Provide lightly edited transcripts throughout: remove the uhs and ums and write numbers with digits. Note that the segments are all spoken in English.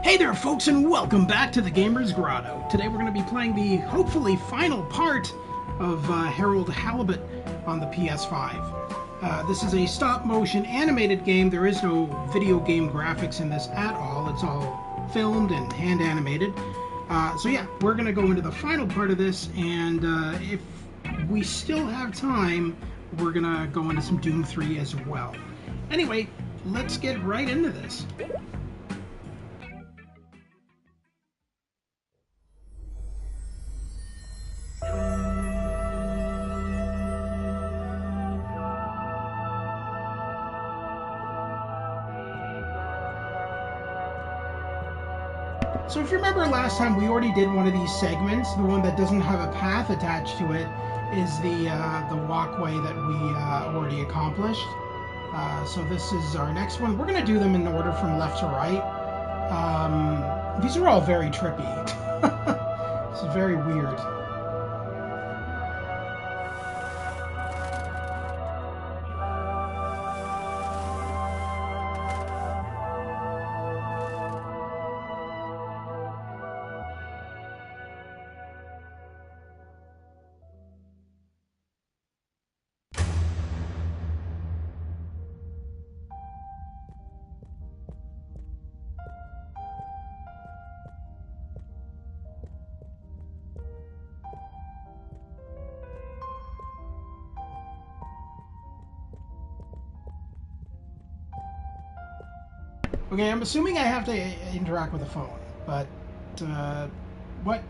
Hey there folks, and welcome back to the Gamer's Grotto. Today we're going to be playing the hopefully final part of Harold Halibut on the PS5. This is a stop-motion animated game. There is no video game graphics in this at all. It's all filmed and hand-animated. So yeah, we're going to go into the final part of this, and if we still have time, we're going to go into some Doom 3 as well. Anyway, let's get right into this. So if you remember last time, we already did one of these segments. The one that doesn't have a path attached to it is the walkway that we already accomplished. So this is our next one. We're going to do them in order from left to right. These are all very trippy. This is very weird. Okay, I'm assuming I have to interact with the phone, but, what?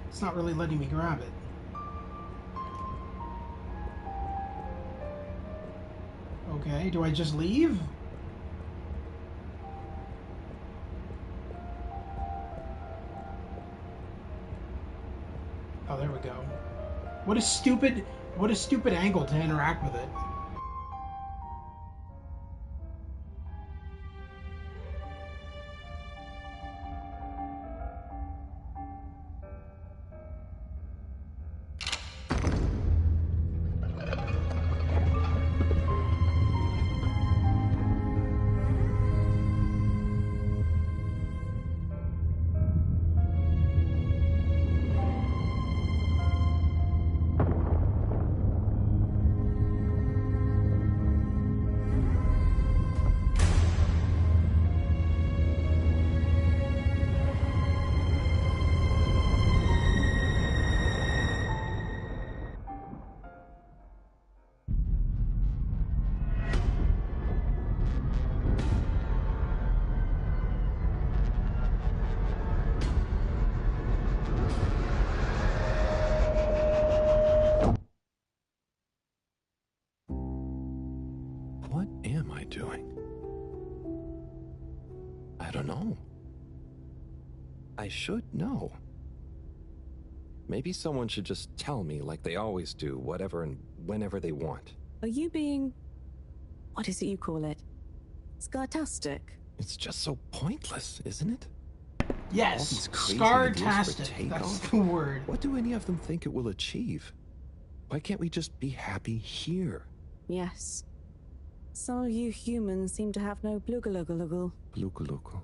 It's not really letting me grab it. Okay, do I just leave? Oh, there we go. What a stupid angle to interact with it. What am I doing? I don't know. I should know. Maybe someone should just tell me like they always do, whatever and whenever they want. Are you being... what is it you call it? Scartastic? It's just so pointless, isn't it? Yes, All these crazy ideas for Scartastic, that's takeoff? the word. What do any of them think it will achieve? Why can't we just be happy here? Yes. Some of you humans seem to have no blugaluggaluggle. Blukaluku.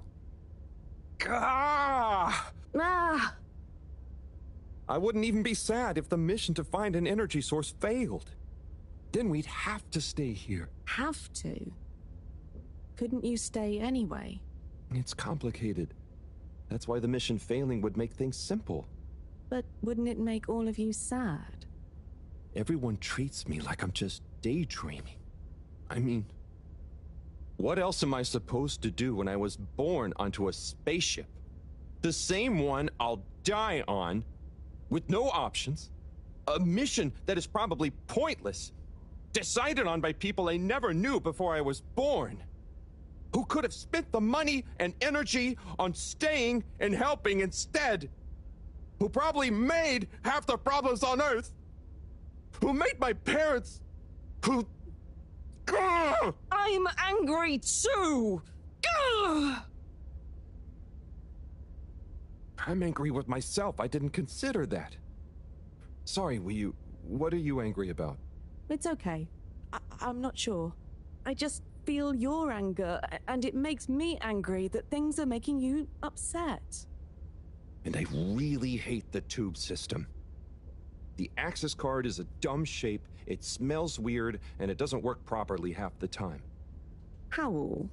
Ah! Ah! I wouldn't even be sad if the mission to find an energy source failed. Then we'd have to stay here. Have to? Couldn't you stay anyway? It's complicated. That's why the mission failing would make things simple. But wouldn't it make all of you sad? Everyone treats me like I'm just daydreaming. I mean, what else am I supposed to do when I was born onto a spaceship? The same one I'll die on, with no options. A mission that is probably pointless, decided on by people I never knew before I was born, who could have spent the money and energy on staying and helping instead, who probably made half the problems on Earth, who made my parents, who... I'm angry too! I'm angry with myself. I didn't consider that. Sorry, what are you angry about? It's okay. I'm not sure. I just feel your anger, and it makes me angry that things are making you upset. And I really hate the tube system. The access card is a dumb shape, it smells weird, and it doesn't work properly half the time. Howl,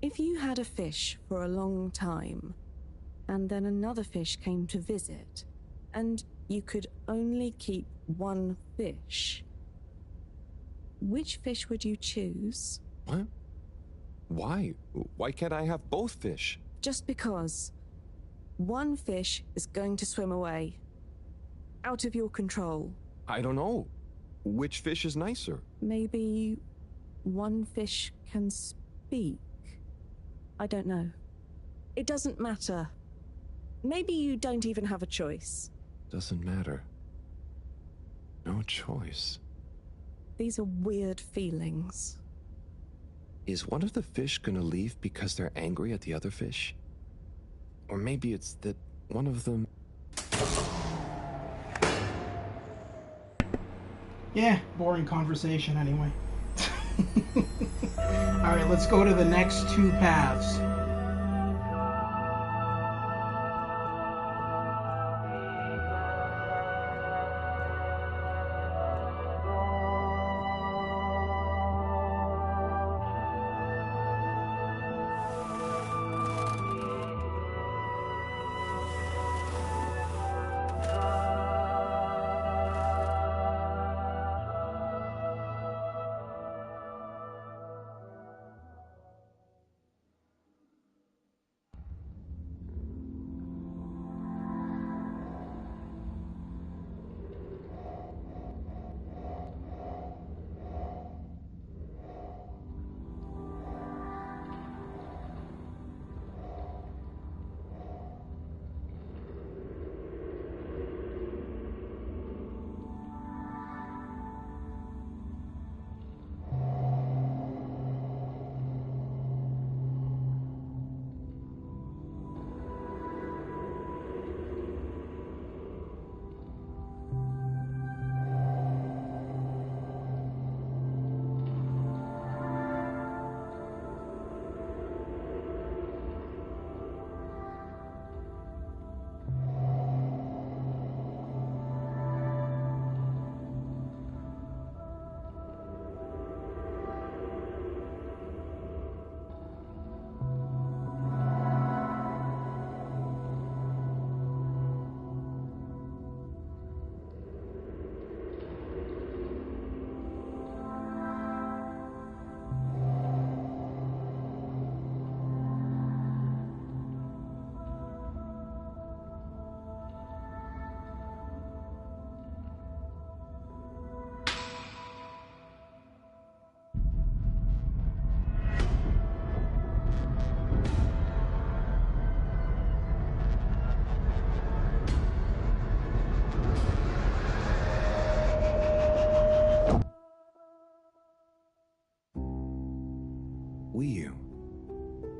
if you had a fish for a long time, and then another fish came to visit, and you could only keep one fish, which fish would you choose? What? Why? Why can't I have both fish? Just because. One fish is going to swim away. Out of your control. I don't know. Which fish is nicer? Maybe one fish can speak. I don't know. It doesn't matter. Maybe you don't even have a choice. Doesn't matter. No choice. These are weird feelings. Is one of the fish gonna leave because they're angry at the other fish? Or maybe it's that one of them... Yeah, boring conversation anyway. Alright, let's go to the next two paths.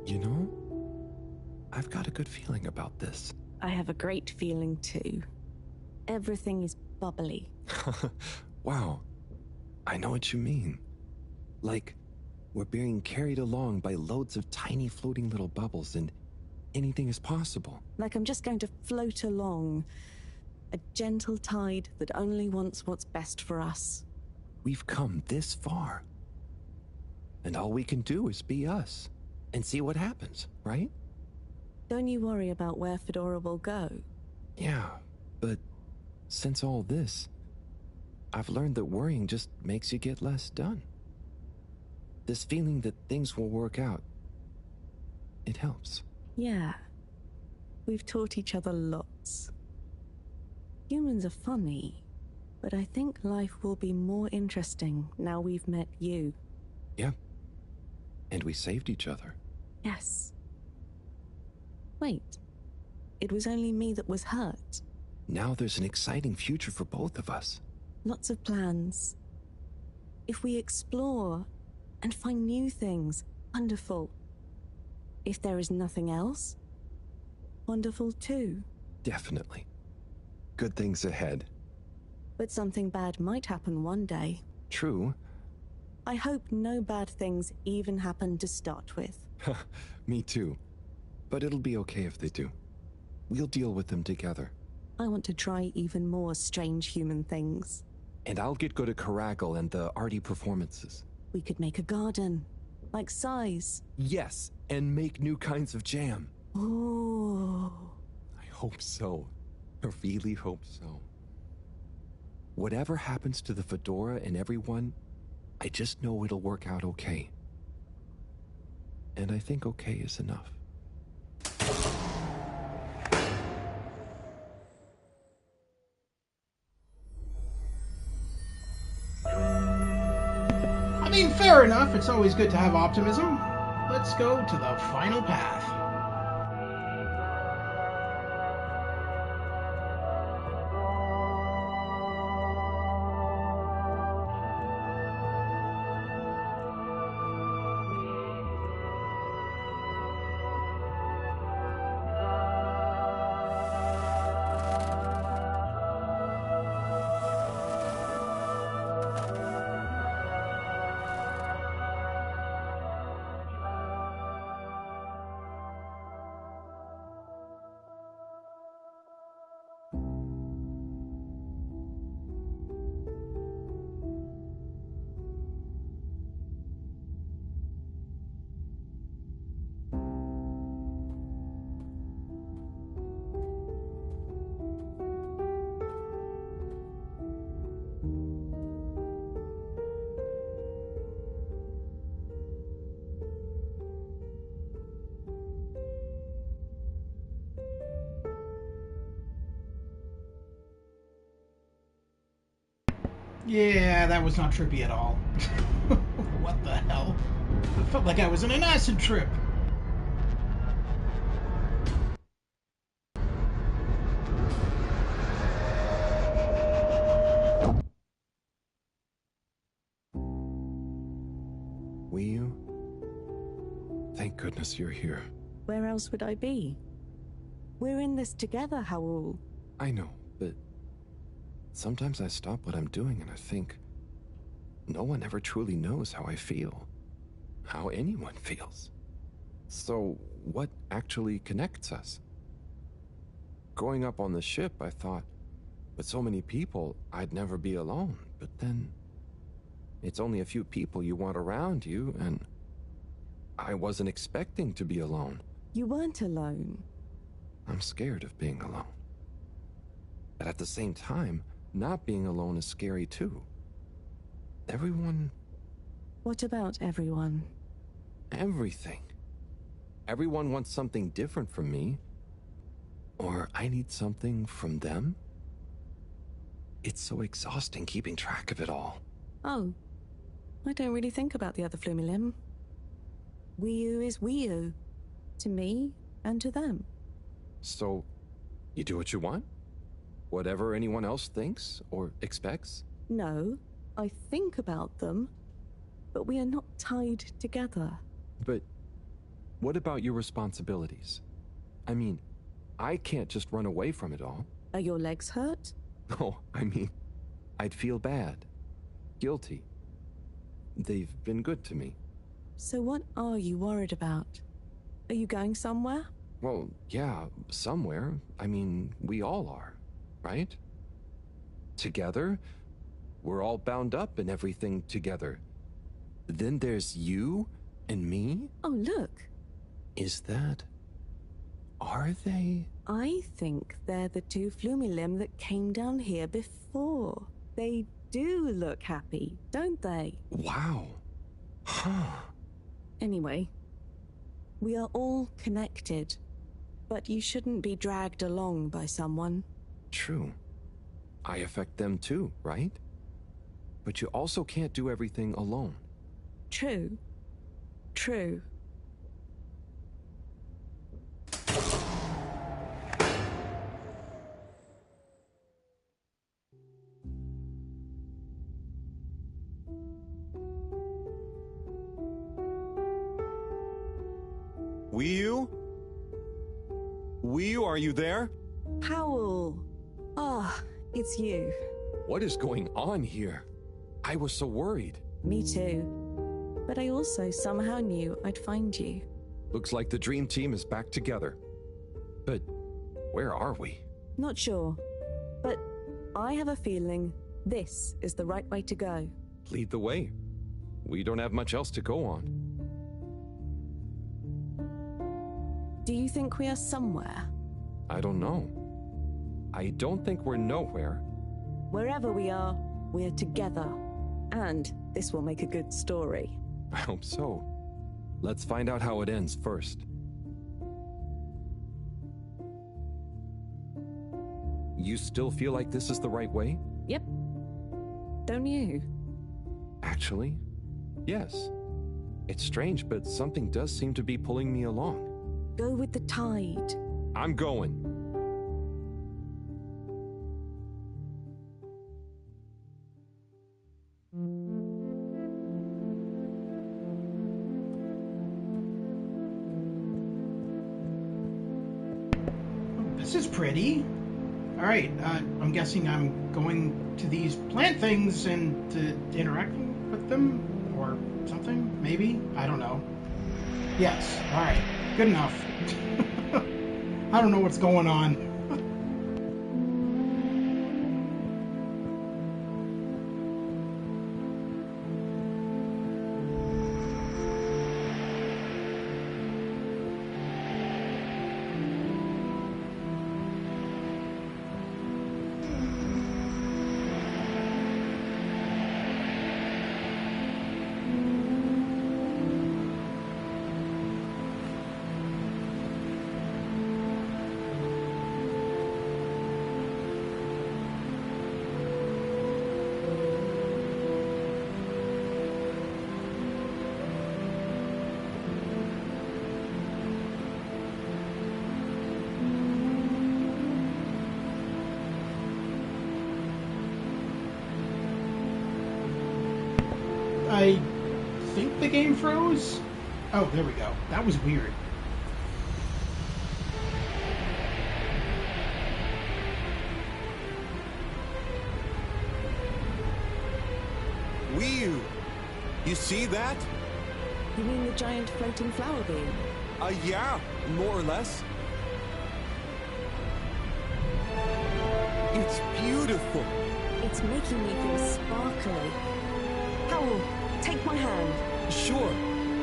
You know, I've got a good feeling about this. I have a great feeling too. Everything is bubbly. Wow, I know what you mean. Like, we're being carried along by loads of tiny floating little bubbles and anything is possible. Like I'm just going to float along. A gentle tide that only wants what's best for us. We've come this far. And all we can do is be us. And see what happens, right? Don't you worry about where Fedora will go. Yeah, but since all this, I've learned that worrying just makes you get less done. This feeling that things will work out, it helps. Yeah. We've taught each other lots. Humans are funny, but I think life will be more interesting now we've met you. Yeah. And we saved each other. Yes. Wait. It was only me that was hurt. Now there's an exciting future for both of us. Lots of plans. If we explore and find new things, wonderful. If there is nothing else, wonderful too. Definitely. Good things ahead. But something bad might happen one day. True. I hope no bad things even happen to start with. Me too. But it'll be okay if they do. We'll deal with them together. I want to try even more strange human things. And I'll get good at Caragal and the arty performances. We could make a garden, like size. Yes, and make new kinds of jam. Oh. I hope so. I really hope so. Whatever happens to the fedora and everyone, I just know it'll work out okay. And I think okay is enough. I mean, fair enough. It's always good to have optimism. Let's go to the final path. Yeah, that was not trippy at all. What the hell? I felt like I was in an acid trip. Will you? Thank goodness you're here. Where else would I be? We're in this together, Harold. I know, but sometimes I stop what I'm doing and I think, no one ever truly knows how I feel. How anyone feels. So, what actually connects us? Growing up on the ship, I thought, with so many people, I'd never be alone. But then, it's only a few people you want around you, and I wasn't expecting to be alone. You weren't alone. I'm scared of being alone. But at the same time, not being alone is scary too. Everyone... What about everyone? Everything. Everyone wants something different from me. Or I need something from them. It's so exhausting keeping track of it all. Oh, I don't really think about the other Flumilim. Wiu is Wiu. To me and to them. So, you do what you want? Whatever anyone else thinks or expects? No, I think about them, but we are not tied together. But what about your responsibilities? I mean, I can't just run away from it all. Are your legs hurt? Oh, I mean, I'd feel bad. Guilty. They've been good to me. So what are you worried about? Are you going somewhere? Well, yeah, somewhere. I mean, we all are, right? Together, we're all bound up in everything together. Then there's you and me? Oh, look. Is that... Are they? I think they're the two Flumilim that came down here before. They do look happy, don't they? Wow. Huh. Anyway, we are all connected, but you shouldn't be dragged along by someone. True. I affect them too, right? But you also can't do everything alone. True. True. Wiu? Wiu, are you there? Powell! Ah, it's you. What is going on here? I was so worried. Me too. But I also somehow knew I'd find you. Looks like the dream team is back together. But where are we? Not sure. But I have a feeling this is the right way to go. Lead the way. We don't have much else to go on. Do you think we are somewhere? I don't know. I don't think we're nowhere. Wherever we are, we're together. And this will make a good story. I hope so. Let's find out how it ends first. You still feel like this is the right way? Yep. Don't you? Actually, yes. It's strange, but something does seem to be pulling me along. Go with the tide. I'm going. This is pretty. Alright, I'm guessing I'm going to these plant things and to interacting with them? Or something? Maybe? I don't know. Yes, alright. Good enough. I don't know what's going on. I think the game froze. Oh, there we go. That was weird. Whew! You see that? You mean the giant floating flower beam? Yeah, more or less. It's beautiful. It's making me feel sparkly. Harold, take my hand. Sure.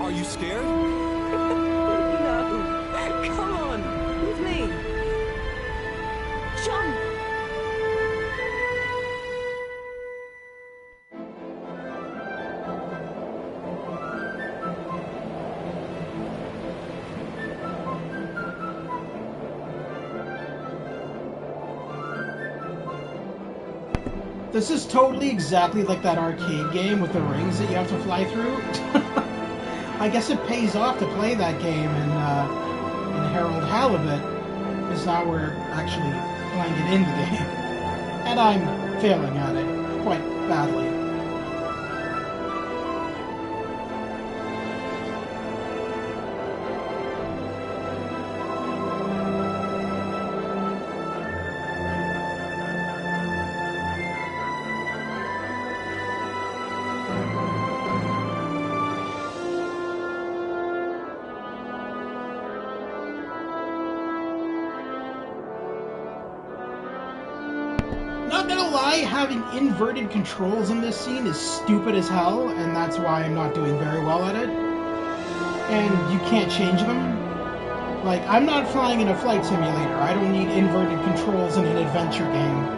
Are you scared? No. Come on, with me. Jump! This is totally exactly like that arcade game with the rings that you have to fly through. I guess it pays off to play that game in Harold Halibut, because now we're actually playing it in the game. And I'm failing at it quite badly. Not gonna lie, having inverted controls in this scene is stupid as hell, and that's why I'm not doing very well at it. And you can't change them. Like, I'm not flying in a flight simulator. I don't need inverted controls in an adventure game.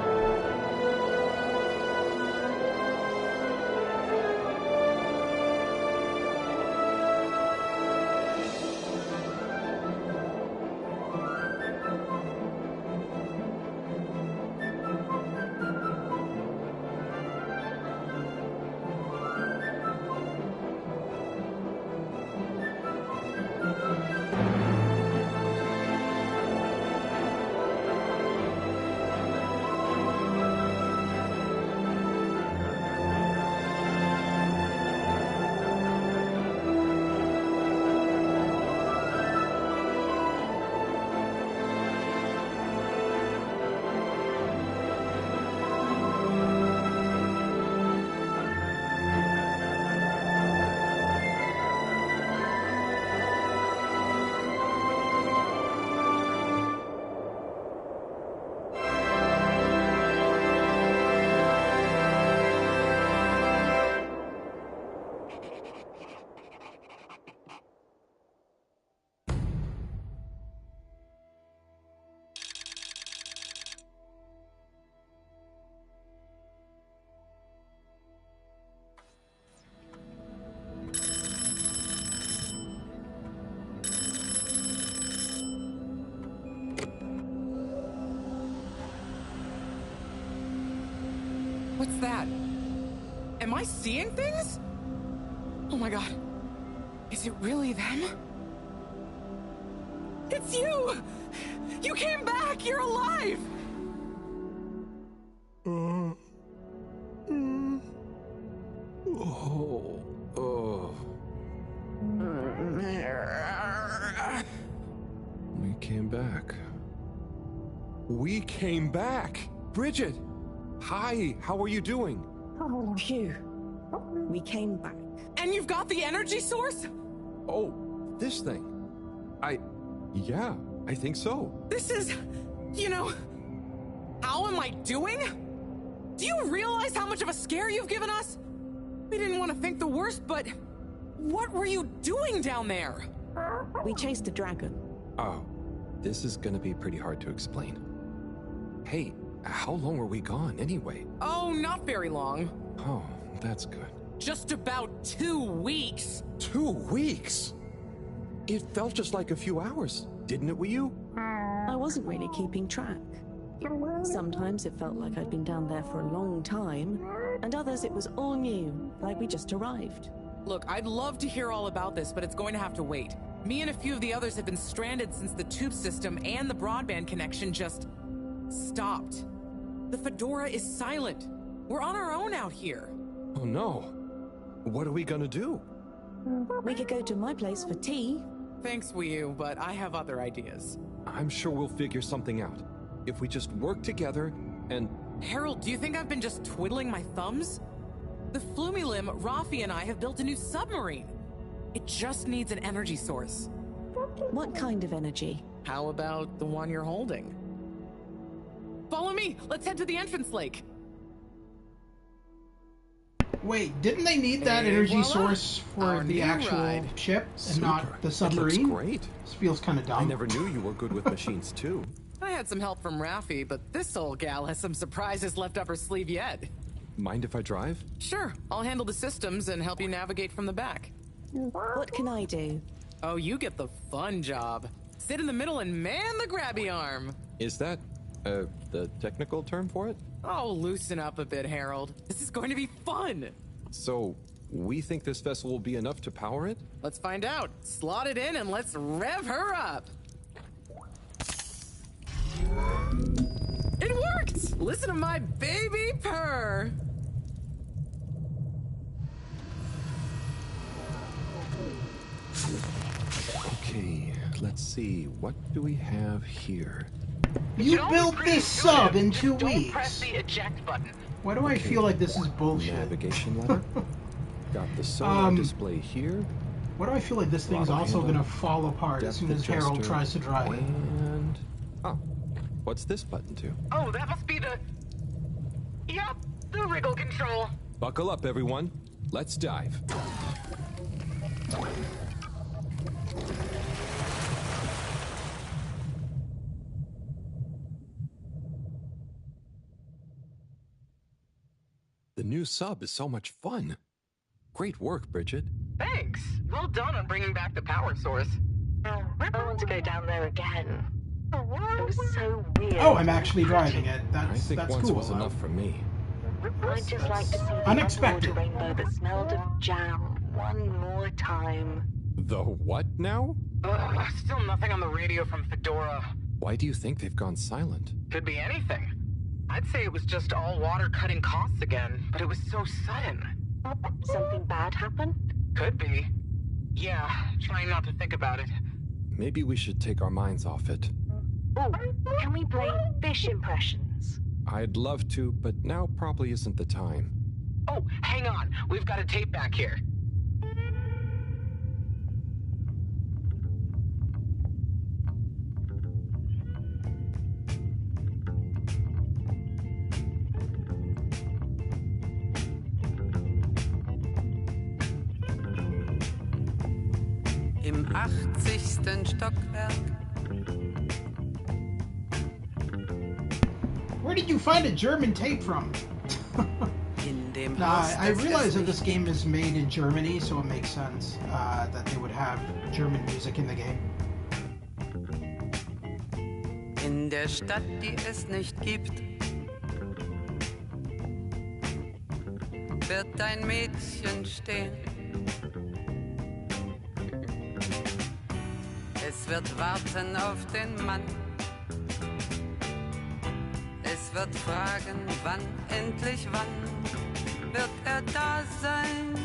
What's that? Am I seeing things? Oh my god. Is it really them? It's you! You came back! You're alive! We came back. We came back! Bridget! Hi, how are you doing? Phew. We came back. And you've got the energy source? Oh, this thing. Yeah, I think so. This is, how am I doing? Do you realize how much of a scare you've given us? We didn't want to think the worst, but what were you doing down there? We chased a dragon. Oh, this is gonna be pretty hard to explain. Hey, how long were we gone anyway? Oh, not very long. Oh, that's good. Just about 2 weeks. 2 weeks? It felt just like a few hours, didn't it, you? I wasn't really keeping track. Sometimes it felt like I'd been down there for a long time, and others it was all new, like we just arrived. Look, I'd love to hear all about this, but it's going to have to wait. Me and a few of the others have been stranded since the tube system and the broadband connection just stopped. The Fedora is silent. We're on our own out here. Oh no. What are we gonna do? We could go to my place for tea. Thanks, Wii, but I have other ideas. I'm sure we'll figure something out. If we just work together and... Harold, do you think I've been just twiddling my thumbs? The Flumilim, Rafi, and I have built a new submarine. It just needs an energy source. What kind of energy? How about the one you're holding? Follow me! Let's head to the entrance lake! Wait, didn't they need that And energy voila, source for our the new actual ride. ship and Super. not the It submarine? looks great. This feels kind of dumb. I never knew you were good with machines, too. I had some help from Rafi, but this old gal has some surprises left up her sleeve yet. Mind if I drive? Sure, I'll handle the systems and help you navigate from the back. What can I do? Oh, you get the fun job. Sit in the middle and man the grabby arm. Is that, the technical term for it? Oh, loosen up a bit, Harold. This is going to be fun. So, we think this vessel will be enough to power it? Let's find out. Slot it in and let's rev her up. It worked! Listen to my baby purr. Okay, let's see. What do we have here? You built this sub in 2 Don't press weeks. the eject button. Why do I feel like this is bullshit? Navigation letter. Got the sonar display here. Why do I feel like this thing's Throttle also handle, going to fall apart as soon as Harold adjuster, tries to drive it? And... oh, what's this button do? Oh, that must be the... Yup, the wriggle control. Buckle up, everyone. Let's dive. The new sub is so much fun. Great work, Bridget. Thanks. Well done on bringing back the power source. I want to go down there again. It was so weird. Oh, I'm actually driving it. I That's think once cool. was enough for me. I'd just like to see the Unexpected. underwater rainbow that smelled of jam one more time. The what now? Still nothing on the radio from Fedora. Why do you think they've gone silent? Could be anything. I'd say it was just all water cutting costs again, but it was so sudden. Something bad happened? Could be. Yeah, trying not to think about it. Maybe we should take our minds off it. Oh, can we play fish impressions? I'd love to, but now probably isn't the time. Oh, hang on. We've got a tape back here. Im 80. Stockwerk. Where did you find a German tape from? In dem Nah, Haus I des realize that this Hässlichen. game is made in Germany, so it makes sense that they would have German music in the game. In der Stadt, die es nicht gibt. wird ein Mädchen stehen. Es wird warten auf den Mann. Es wird fragen, wann, endlich wann wird er da sein?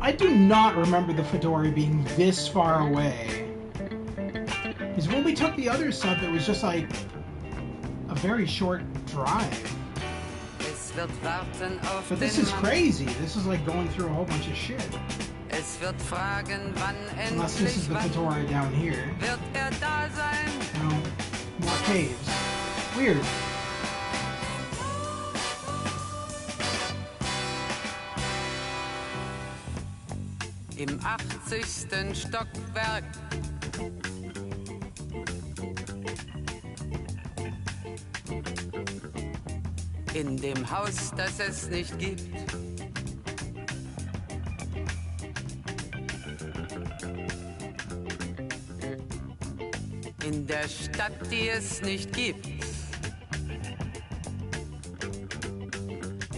I do not remember the Fedora being this far away. Because when we took the other sub, it was just like a very short drive. Es wird warten auf But this den is Mann. crazy. This is like going through a whole bunch of shit. Es wird fragen, wann, Unless this is endlich the wann Fedora down here. wird er da sein? No, more caves. Weird. Im 80. Stockwerk. In dem Haus, das es nicht gibt. In der Stadt, die es nicht gibt.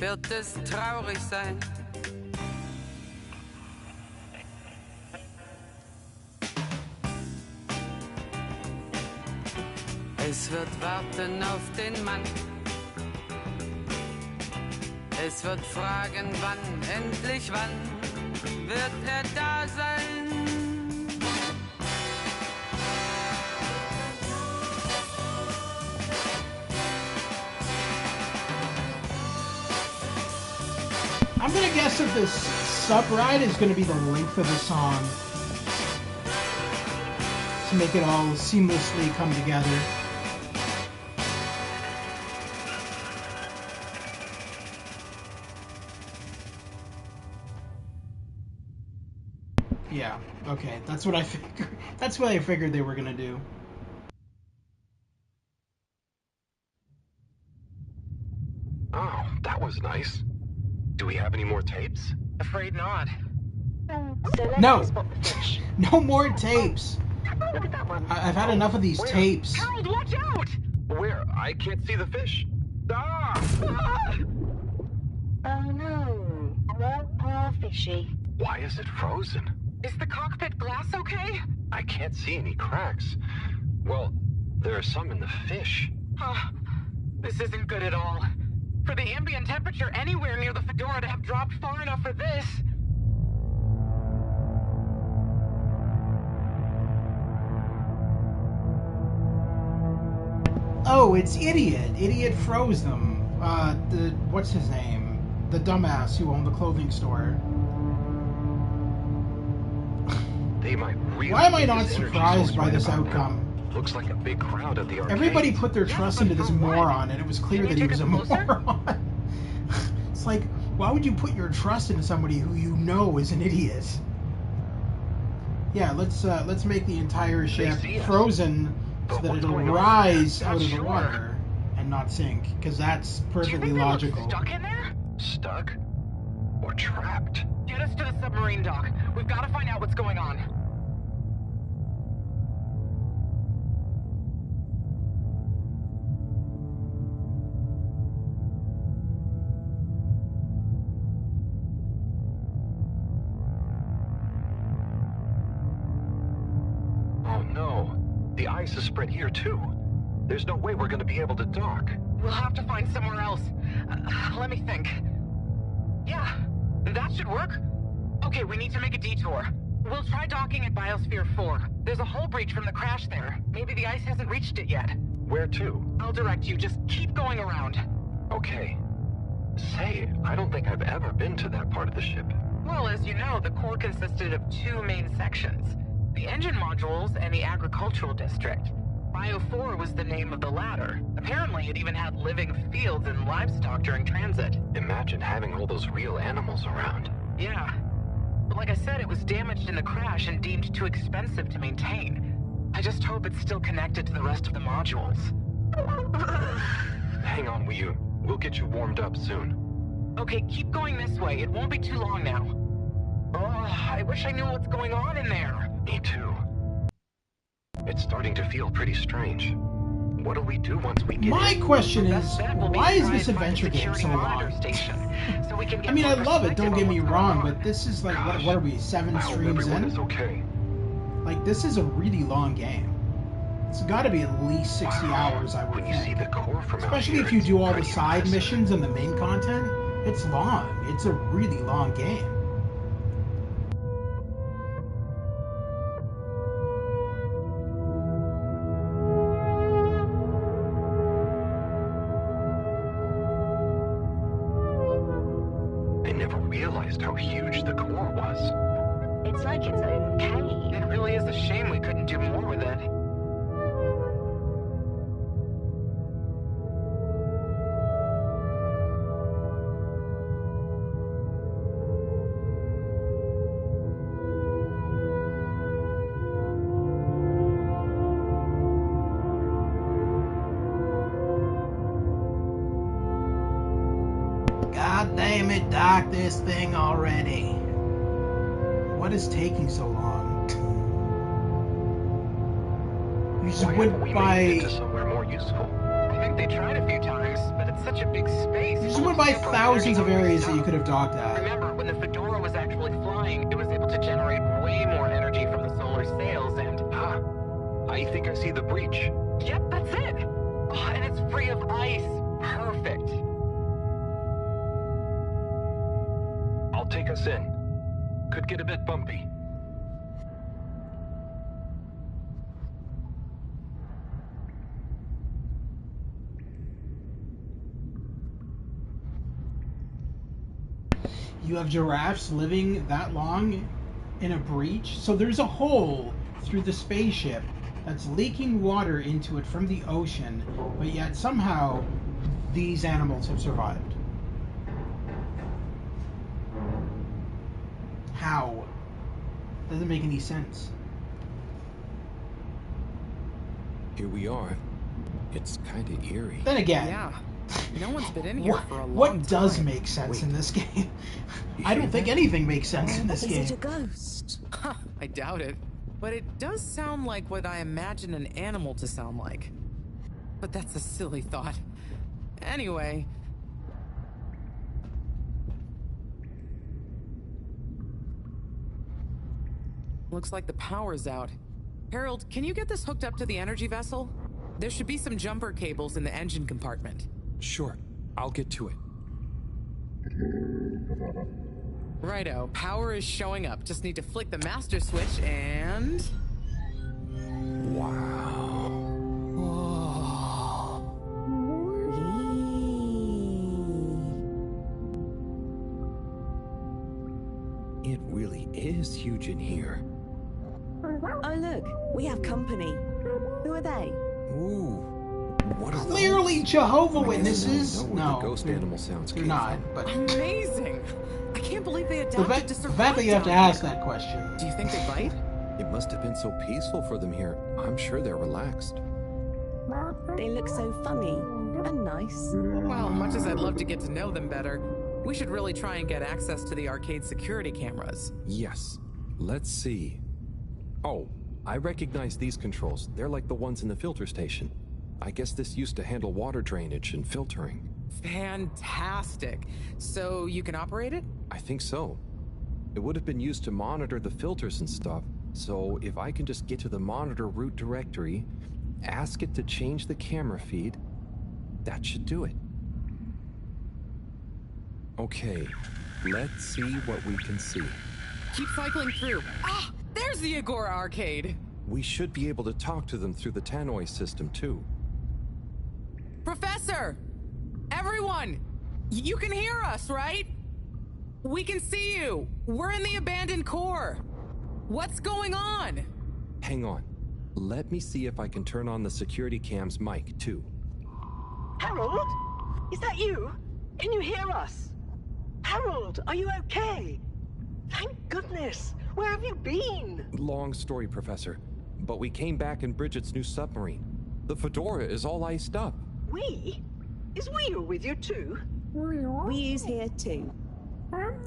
Wird es traurig sein? Es wird warten auf den Mann. Es wird fragen, wann, endlich wann wird er da sein? I'm gonna guess that this sub-ride is gonna be the length of the song. To make it all seamlessly come together. Yeah, okay, that's what I figured. That's what I figured they were gonna do. Oh, that was nice. Do we have any more tapes? Afraid not. So let's No. spot the fish. No more tapes. Look at that one. I've had enough of these Where? tapes. Harold, watch out! Where? I can't see the fish. Ah! Ah! Oh no. Poor fishy. Why is it frozen? Is the cockpit glass okay? I can't see any cracks. Well, there are some in the fish. This isn't good at all. For the ambient temperature anywhere near the Fedora to have dropped far enough for this. Oh, it's Idiot. Idiot froze them. What's his name? The dumbass who owned the clothing store. They might really. Why am I get not this energy surprised source by right this about now. outcome? Looks like a big crowd at the arcade. Everybody put their trust into this moron, and it was clear Can you that he take was a us closer? moron. It's like, why would you put your trust into somebody who you know is an idiot? Yeah, let's make the entire ship see us. frozen so But that what's it'll going on? rise Not out of the sure. water and not sink, because that's Do you perfectly think they look logical. stuck in there? Stuck? Or trapped? Get us to the submarine dock. We've got to find out what's going on. Oh no. The ice is spread here too. There's no way we're gonna be able to dock. We'll have to find somewhere else. Let me think. Yeah, that should work. Okay, we need to make a detour. We'll try docking at Biosphere 4. There's a hull breach from the crash there. Maybe the ice hasn't reached it yet. Where to? I'll direct you. Just keep going around. Okay. Say, I don't think I've ever been to that part of the ship. Well, as you know, the core consisted of two main sections. The engine modules and the agricultural district. Bio 4 was the name of the latter. Apparently, it even had living fields and livestock during transit. Imagine having all those real animals around. Yeah. But like I said, it was damaged in the crash and deemed too expensive to maintain. I just hope it's still connected to the rest of the modules. Hang on, will you? We'll get you warmed up soon. Okay, keep going this way. It won't be too long now. Oh, I wish I knew what's going on in there. Me too. It's starting to feel pretty strange. What do we do once we get My in? question is, why is this adventure game so long? I mean, I love it, don't get me wrong, but this is like, what are we, 7 streams Everyone in? is okay. Like, this is a really long game. It's got to be at least 60 hours, I would When you see think. the core from out Especially here, if you it's do all the pretty side impressive. missions and the main content. It's long. It's a really long game. I never realized how huge the core was. It's like its own cave. It really is a shame we couldn't do more with it. God damn it, Doc, this thing already. What is taking so long? You just Why went haven't we by... made it to somewhere more useful? I think they tried a few times, but it's such a big space. You just went by thousands of areas that you could have docked at. Remember, when the Fedora was actually flying, it was able to generate way more energy from the solar sails and... I think I see the breach. Yep, that's it! Oh, and it's free of ice. Perfect. I'll take us in. Could get a bit bumpy. You have giraffes living that long in a breach? So there's a hole through the spaceship that's leaking water into it from the ocean, but yet somehow these animals have survived. How? Doesn't make any sense. Here we are. It's kind of eerie. Then again, Yeah. No one's been in here for a long what does time. make sense Wait. in this game? You I don't hear think that? anything makes sense in this Is game. it a ghost? Huh, I doubt it. But it does sound like what I imagine an animal to sound like. But that's a silly thought. Anyway. Looks like the power's out. Harold, can you get this hooked up to the energy vessel? There should be some jumper cables in the engine compartment. Sure, I'll get to it. Righto, power is showing up. Just need to flick the master switch and... Wow. It really is huge in here. Oh, look, we have company. Who are they? Ooh. What are Clearly those? Jehovah I guess Witnesses. I know where No, the ghost they're- animal sounds they're came not. from. But Amazing! I can't believe they the adapted to the survive fact that you have to down ask here. that question. Do you think they bite? It must have been so peaceful for them here. I'm sure they're relaxed. They look so funny and nice. Well, much as I'd love to get to know them better, we should really try and get access to the arcade security cameras. Yes. Let's see. Oh, I recognize these controls. They're like the ones in the filter station. I guess this used to handle water drainage and filtering. Fantastic. So you can operate it? I think so. It would have been used to monitor the filters and stuff. So if I can just get to the monitor root directory, ask it to change the camera feed, that should do it. Okay, let's see what we can see. Keep cycling through. Ah, there's the Agora arcade. We should be able to talk to them through the tannoy system too. Professor! Everyone! You can hear us, right? We can see you. We're in the abandoned core. What's going on? Hang on. Let me see if I can turn on the security cam's mic, too. Harold? Is that you? Can you hear us? Harold, are you okay? Thank goodness. Where have you been? Long story, Professor. But we came back in Bridget's new submarine. The Fedora is all iced up. We? Is Wee with you too? Wee's here too.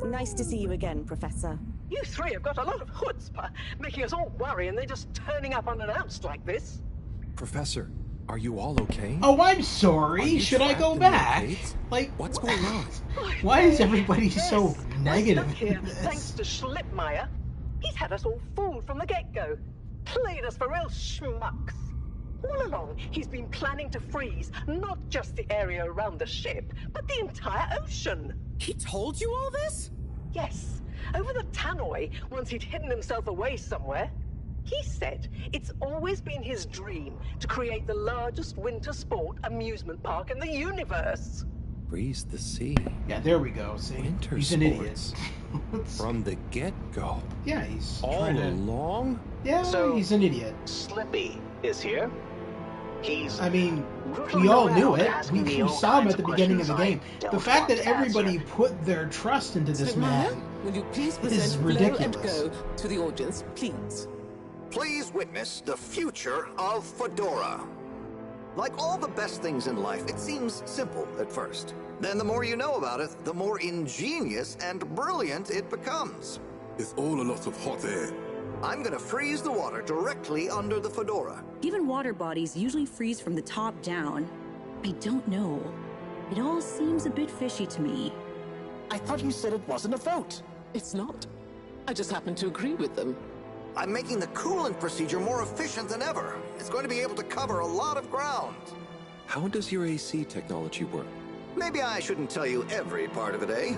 Nice to see you again, Professor. You three have got a lot of chutzpah, making us all worry and then just turning up unannounced like this. Professor, are you all okay? Oh, I'm sorry. Should I go back? Like, what's going on? Why is everybody so negative Here, in this? thanks to Schlippmeyer. He's had us all fooled from the get-go. Played us for real schmucks. All along, he's been planning to freeze not just the area around the ship, but the entire ocean. He told you all this? Yes, over the tannoy, once he'd hidden himself away somewhere. He said it's always been his dream to create the largest winter sport amusement park in the universe. Freeze the sea. Yeah, there we go. See, Winter he's an idiot. sports. From the get-go. Yeah, he's All trying to... along? Yeah, So- he's an idiot. Slippy is here. He's I mean, Rooting we all around, knew it. asking We me all saw him kinds at the of beginning of the questions game. I The don't fact want that to everybody answer. put their trust into this man Will you please is present Blow and ridiculous. Go to the audience, please? Please witness the future of Fedora. Like all the best things in life, it seems simple at first. Then the more you know about it, the more ingenious and brilliant it becomes. It's all a lot of hot air. I'm gonna freeze the water directly under the Fedora. Given water bodies usually freeze from the top down, I don't know. It all seems a bit fishy to me. I thought you said it wasn't a vote. It's not. I just happen to agree with them. I'm making the coolant procedure more efficient than ever. It's going to be able to cover a lot of ground. How does your AC technology work? Maybe I shouldn't tell you every part of it, eh?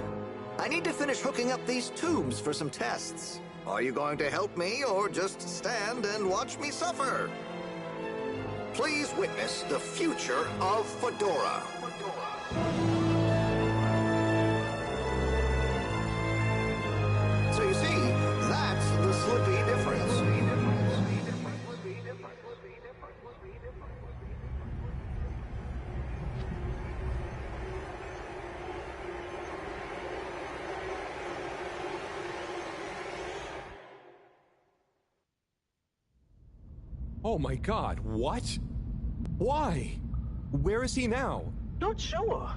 I need to finish hooking up these tubes for some tests. Are you going to help me or just stand and watch me suffer? Please witness the future of Fedora. So you see, that's the Slippy difference. Oh my god, what? Why? Where is he now? Not sure.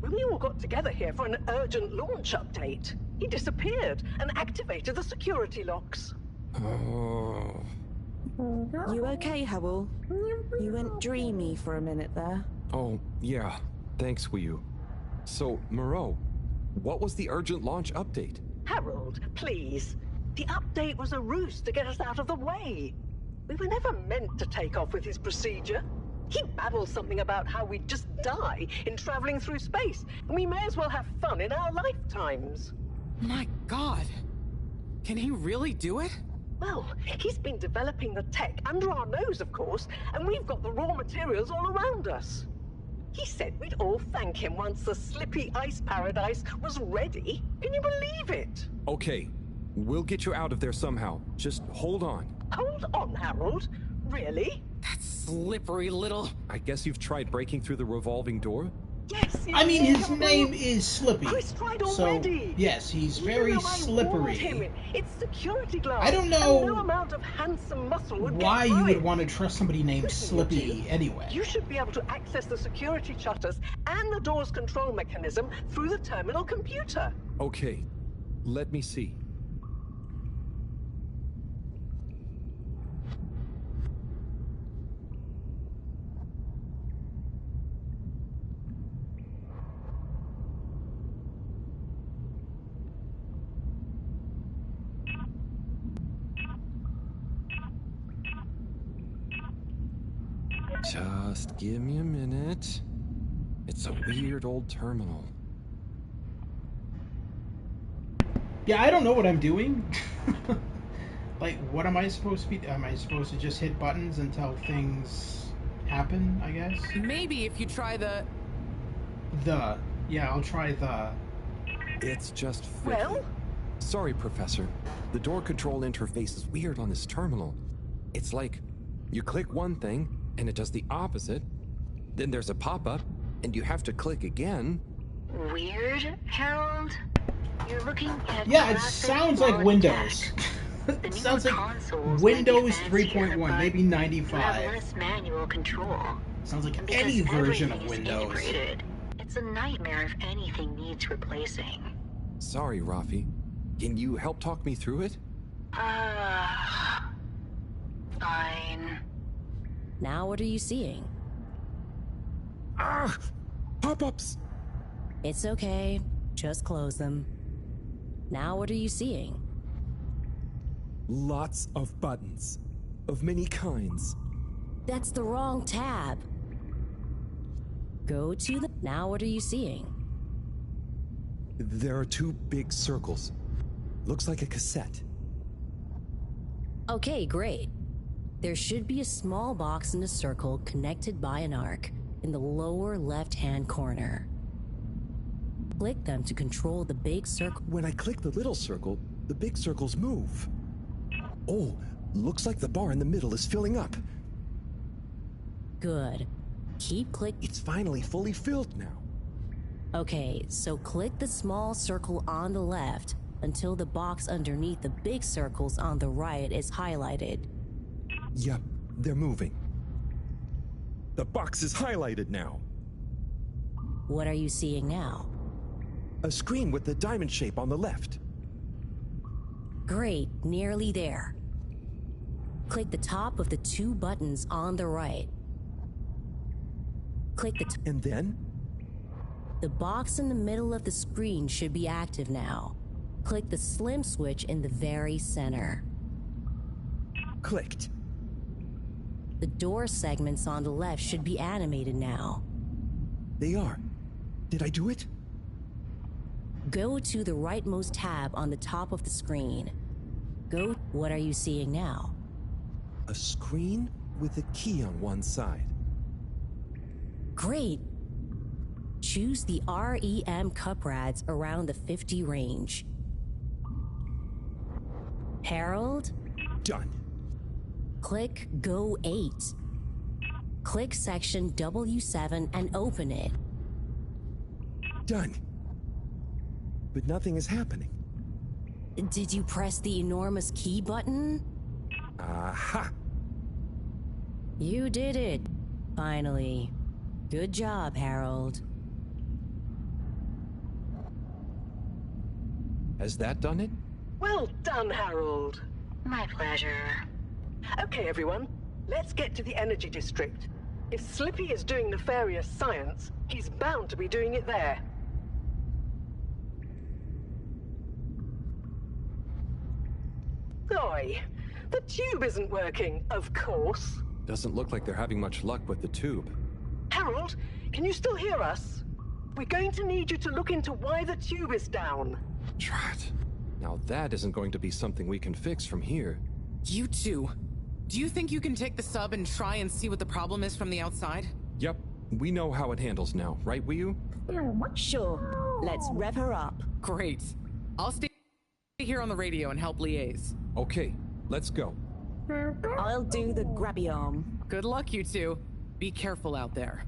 When we all got together here for an urgent launch update, he disappeared and activated the security locks. Oh. You okay, Howell? You went dreamy for a minute there. Oh, yeah. Thanks, Wii. So, Moreau, what was the urgent launch update? Harold, please. The update was a ruse to get us out of the way. We were never meant to take off with his procedure. He babbled something about how we'd just die in traveling through space, and we may as well have fun in our lifetimes. My God. Can he really do it? Well, he's been developing the tech under our nose, of course, and we've got the raw materials all around us. He said we'd all thank him once the Slippy Ice Paradise was ready. Can you believe it? Okay, we'll get you out of there somehow. Just hold on. Hold on, Harold. Really? That slippery little... I guess you've tried breaking through the revolving door? Yes, I mean, his name is Slippy. Chris tried So, already. yes, he's You very know, I warned him. slippery. It's security glass. I don't and know no amount of handsome muscle would why get you through would it. want to trust somebody named Listen, you Slippy two. anyway. You should be able to access the security shutters and the door's control mechanism through the terminal computer. Okay, let me see. Just give me a minute. It's a weird old terminal. Yeah, I don't know what I'm doing. Like, what am I supposed to be... Am I supposed to just hit buttons until things happen, I guess? Maybe if you try the... Yeah, I'll try the... It's just fiddly. Well? Sorry, Professor. The door control interface is weird on this terminal. It's like You click one thing, and it does the opposite. Then there's a pop-up, and you have to click again. Weird, Harold? You're looking at Yeah, it sounds like Windows. It sounds like Windows 3.1, maybe 95. Less manual control. Sounds like any version of Windows. It's a nightmare if anything needs replacing. Sorry, Rafi. Can you help talk me through it? Fine. Now what are you seeing? Ah! Pop-ups! It's okay. Just close them. Now what are you seeing? Lots of buttons. Of many kinds. That's the wrong tab. Go to the... Now what are you seeing? There are two big circles. Looks like a cassette. Okay, great. There should be a small box in a circle connected by an arc in the lower left-hand corner. Click them to control the big circle. When I click the little circle, the big circles move. Oh, looks like the bar in the middle is filling up. Good. Keep click. It's finally fully filled now. Okay, so click the small circle on the left until the box underneath the big circles on the right is highlighted. Yep, they're moving. The box is highlighted now. What are you seeing now? A screen with the diamond shape on the left. Great, nearly there. Click the top of the two buttons on the right. Click the... And then? The box in the middle of the screen should be active now. Click the slim switch in the very center. Clicked. The door segments on the left should be animated now. They are. Did I do it? Go to the rightmost tab on the top of the screen. Go... What are you seeing now? A screen with a key on one side. Great! Choose the REM cup rads around the 50 range. Harold? Done. Click Go 8. Click section W7 and open it. Done. But nothing is happening. Did you press the enormous key button? Aha! You did it. Finally. Good job, Harold. Has that done it? Well done, Harold. My pleasure. Okay, everyone. Let's get to the energy district. If Slippy is doing nefarious science, he's bound to be doing it there. Oi! The tube isn't working, of course. Doesn't look like they're having much luck with the tube. Harold, can you still hear us? We're going to need you to look into why the tube is down. Drat. Now that isn't going to be something we can fix from here. You two. Do you think you can take the sub and try and see what the problem is from the outside? Yep, we know how it handles now, right, Wiyu? Sure. Let's rev her up. Great. I'll stay here on the radio and help liaise. Okay, let's go. I'll do the grabby arm. Good luck, you two. Be careful out there.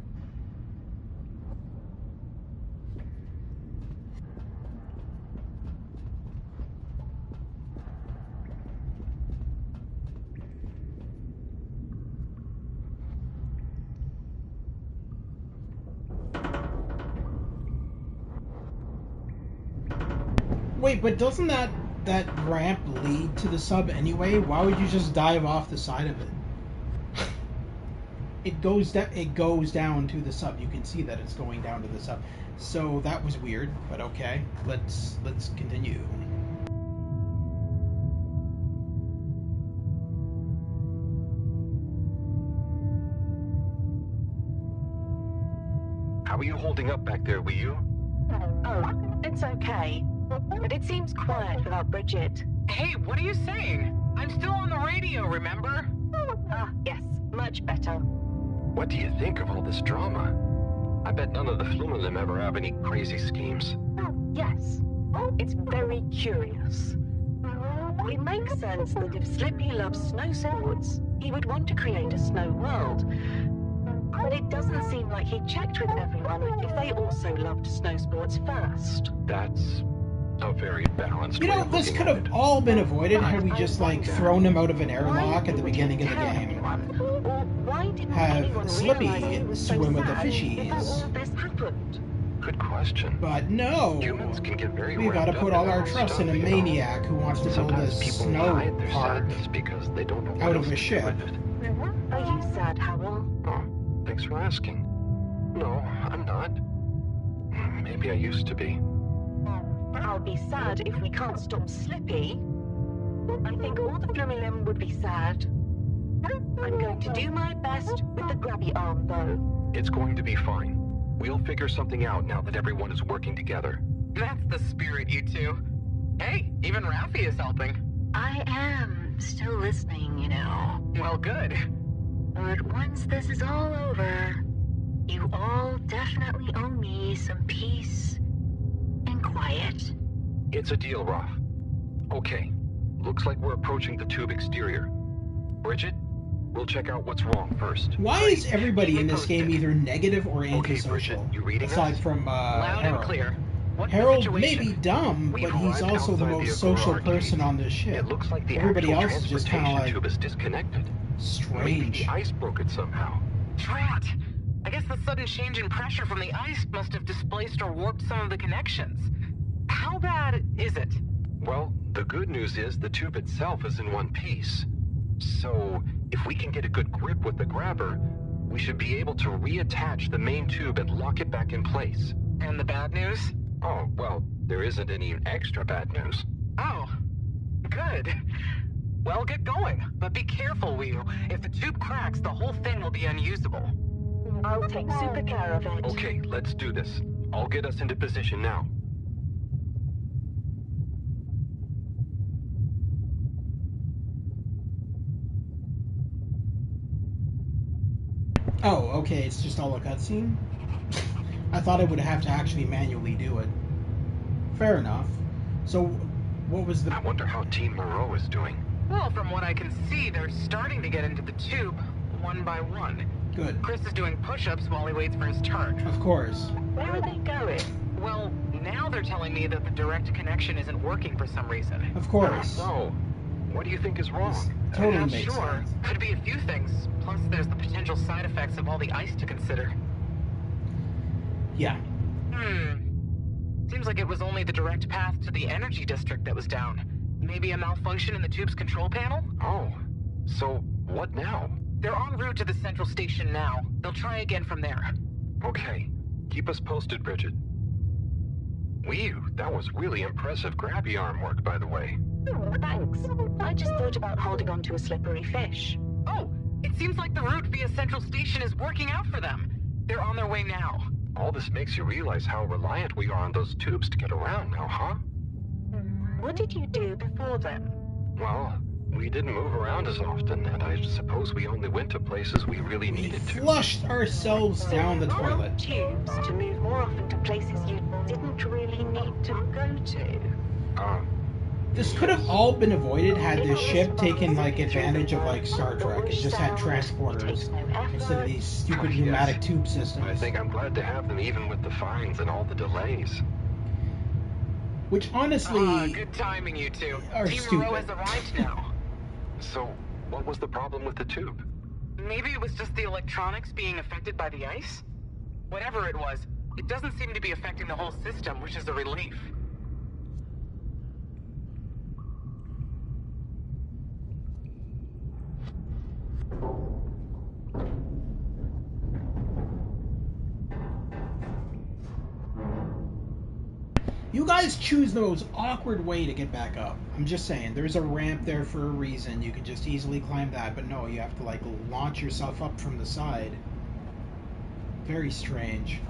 Wait, but doesn't that ramp lead to the sub anyway? Why would you just dive off the side of it? It goes down to the sub. You can see that it's going down to the sub. So that was weird, but okay. Let's continue. How are you holding up back there, Wiyu? Oh, it's okay. But it seems quiet without Bridget. Hey, what are you saying? I'm still on the radio, remember? Ah, yes, much better. What do you think of all this drama? I bet none of the Flumalim ever have any crazy schemes. Yes, it's very curious. It makes sense that if Slippy loves snow sports, he would want to create a snow world. But it doesn't seem like he checked with everyone if they also loved snow sports first. That's a very balanced You way know, of this looking could at have it. all been avoided had we just, like, thrown him out of an airlock at the beginning of the game. Have Slippy swim with the fishies. Good question. But no! Humans can get very We gotta wrapped put up all in our own trust stuff, in a you know. maniac who wants to build a Sometimes people snow hide their park sadness because they don't know what out else of a to do ship. with it. Are you sad, Harold? Oh, thanks for asking. No, I'm not. Maybe I used to be. I'll be sad if we can't stop Slippy. I think all the Flumilim would be sad. I'm going to do my best with the grabby arm, though. It's going to be fine. We'll figure something out now that everyone is working together. That's the spirit, you two. Hey, even Raffi is helping. I am still listening, you know. Well, good. But once this is all over, you all definitely owe me some peace and quiet. It's a deal, Raph. Okay, looks like we're approaching the tube exterior. Bridget, we'll check out what's wrong first. Why is everybody in this game either negative or antisocial? Aside from Loud and Harold. clear. What's Harold the may situation? be dumb, but he's also the most social person on this ship. It looks like the Everybody actual else is just kind of transportation like tube is disconnected. Maybe strange. the ice broke it somehow. Drat! I guess the sudden change in pressure from the ice must have displaced or warped some of the connections. How bad is it? Well, the good news is the tube itself is in one piece. So, if we can get a good grip with the grabber, we should be able to reattach the main tube and lock it back in place. And the bad news? Oh, well, there isn't any extra bad news. Oh, good. Well, get going, but be careful, Whew. If the tube cracks, the whole thing will be unusable. I'll take super care of it. Okay, let's do this. I'll get us into position now. Oh, okay, it's just all a cutscene? I thought I would have to actually manually do it. Fair enough. So, what was the... I wonder how Team Moreau is doing. Well, from what I can see, they're starting to get into the tube, one by one. Good. Chris is doing push-ups while he waits for his turn. Of course. Where are they going? Well, now they're telling me that the direct connection isn't working for some reason. Of course. So, what do you think is wrong? Totally Not makes sure. sense. Could be a few things. Plus, there's the potential side effects of all the ice to consider. Yeah. Seems like it was only the direct path to the energy district that was down. Maybe a malfunction in the tube's control panel? Oh, so what now? They're en route to the central station now. They'll try again from there. Okay, keep us posted, Bridget. Whew, that was really impressive grabby arm work, by the way. Oh, thanks. I just thought about holding on to a slippery fish. Oh, it seems like the route via Central Station is working out for them. They're on their way now. All this makes you realize how reliant we are on those tubes to get around now, huh? What did you do before then? Well, we didn't move around as often, and I suppose we only went to places we really needed to. Flushed ourselves down the toilet. Tubes to move more often to places you didn't really need to go to. This could have all been avoided had this ship taken, like, advantage of, like, Star Trek. It just had transporters instead of these stupid pneumatic tube systems. I think I'm glad to have them even with the fines and all the delays. Which, honestly, good timing, you two. are Team stupid. Moreau has arrived now. So, what was the problem with the tube? Maybe it was just the electronics being affected by the ice? Whatever it was, it doesn't seem to be affecting the whole system, which is a relief. You guys choose the most awkward way to get back up. I'm just saying, there's a ramp there for a reason. You could just easily climb that, but no, you have to, like, launch yourself up from the side. Very strange.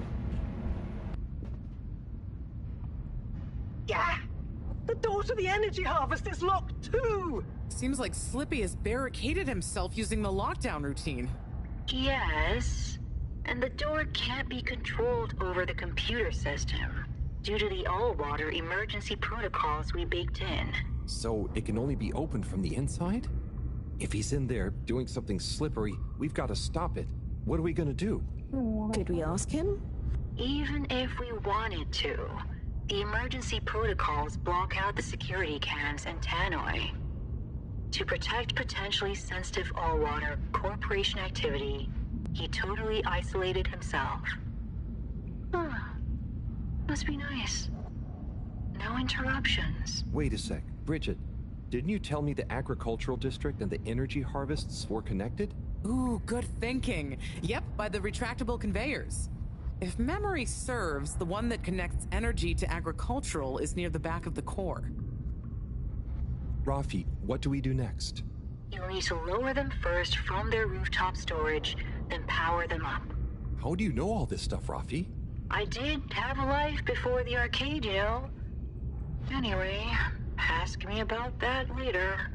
Yeah! The door to the energy harvest is locked too! Seems like Slippy has barricaded himself using the lockdown routine. Yes, and the door can't be controlled over the computer system due to the all-water emergency protocols we baked in. So it can only be opened from the inside? If he's in there doing something slippery, we've got to stop it. What are we gonna do? Could we ask him? Even if we wanted to, the emergency protocols block out the security cams and tannoy. To protect potentially sensitive all-water corporation activity, he totally isolated himself. Must be nice. No interruptions. Wait a sec. Bridget, didn't you tell me the agricultural district and the energy harvests were connected? Ooh, good thinking. Yep, by the retractable conveyors. If memory serves, the one that connects energy to agricultural is near the back of the core. Rafi, what do we do next? You'll need to lower them first from their rooftop storage, then power them up. How do you know all this stuff, Rafi? I did have a life before the arcade, you know. Anyway, ask me about that later.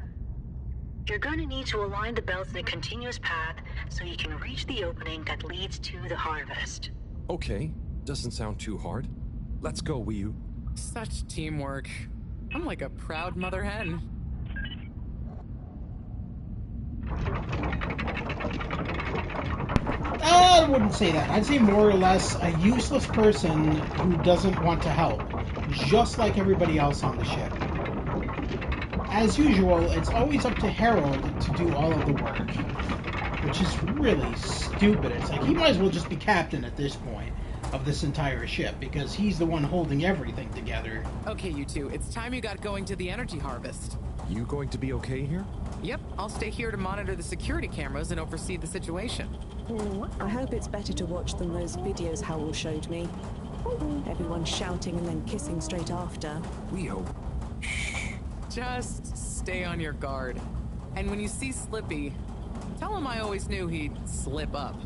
You're gonna need to align the belts in a continuous path so you can reach the opening that leads to the harvest. Okay, doesn't sound too hard. Let's go, Wii. Such teamwork. I'm like a proud mother hen. I wouldn't say that. I'd say more or less a useless person who doesn't want to help, just like everybody else on the ship. As usual, it's always up to Harold to do all of the work, which is really stupid. It's like he might as well just be captain at this point of this entire ship, because he's the one holding everything together. Okay, you two, it's time you got going to the energy harvest. You going to be okay here? Yep, I'll stay here to monitor the security cameras and oversee the situation. I hope it's better to watch than those videos Harold showed me. Everyone shouting and then kissing straight after. We hope. Just stay on your guard. And when you see Slippy, tell him I always knew he'd slip up.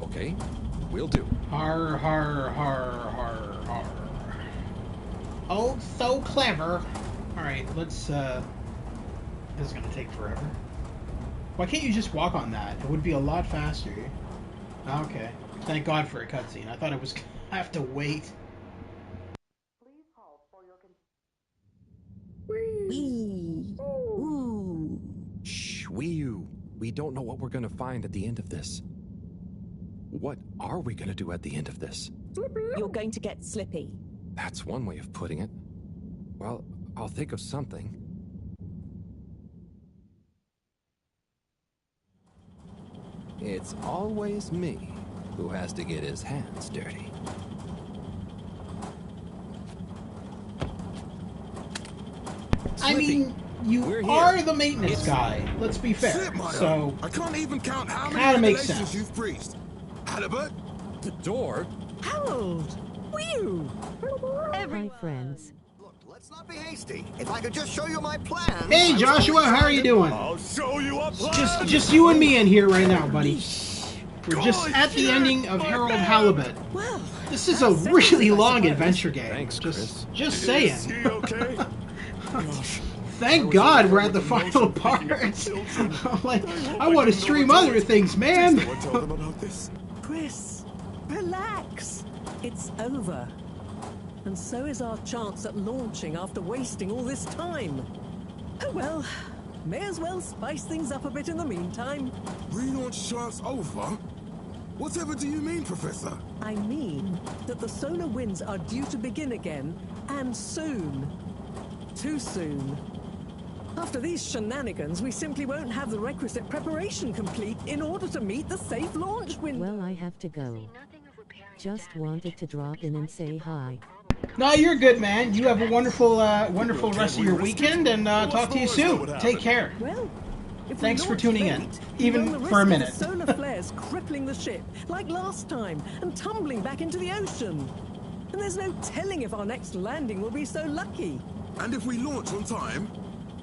Okay. Will do. Har, har, har, har, har. Oh, so clever. Alright, let's, This is gonna take forever. Why can't you just walk on that? It would be a lot faster. Okay. Thank God for a cutscene. I thought it was gonna have to wait. Wee. Ooh. Shh, Wii. We don't know what we're gonna find at the end of this. What are we gonna do at the end of this? You're going to get Slippy. That's one way of putting it. Well, I'll think of something. It's always me who has to get his hands dirty. I mean, you are the maintenance guy. Let's be fair. So I can't even count how many kinda makes revelations sense. you've breached. Halibut? The door? Harold! Whew! My friends. Look, let's not be hasty. If I could just show you my plan. Hey, Joshua, how are you doing? I'll show you a plan. Just you and me in here right now, buddy. We're just at the ending of Harold Halibut. Well, this is a really long adventure game. Thanks, Chris. Just saying. Is he okay? Thank God we're at the final part. Like, I want to stream other things, man. Tell them about this. Chris, relax. It's over. And so is our chance at launching after wasting all this time. Oh well, may as well spice things up a bit in the meantime. Relaunch chance over? Whatever do you mean, Professor? I mean that the solar winds are due to begin again, and soon. Too soon. After these shenanigans, we simply won't have the requisite preparation complete in order to meet the safe launch window. Well, I have to go. Just wanted to drop in and say hi. No, you're good, man. You have a wonderful, wonderful rest of your weekend, and talk to you soon. Take care. Well, if Thanks we for launch tuning in, late, even we'll run the for a risk minute. of the solar flares crippling the ship, like last time, and tumbling back into the ocean. And there's no telling if our next landing will be so lucky. And if we launch on time?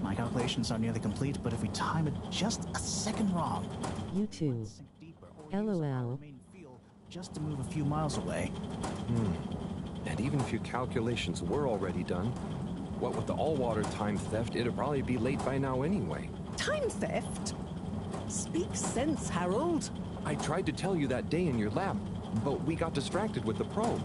My calculations are nearly complete, but if we time it just a second wrong, You too. LOL. just to move a few miles away. And even if your calculations were already done, what with the all-water time theft, it'd probably be late by now anyway. Time theft? Speak sense, Harold. I tried to tell you that day in your lab, but we got distracted with the probe.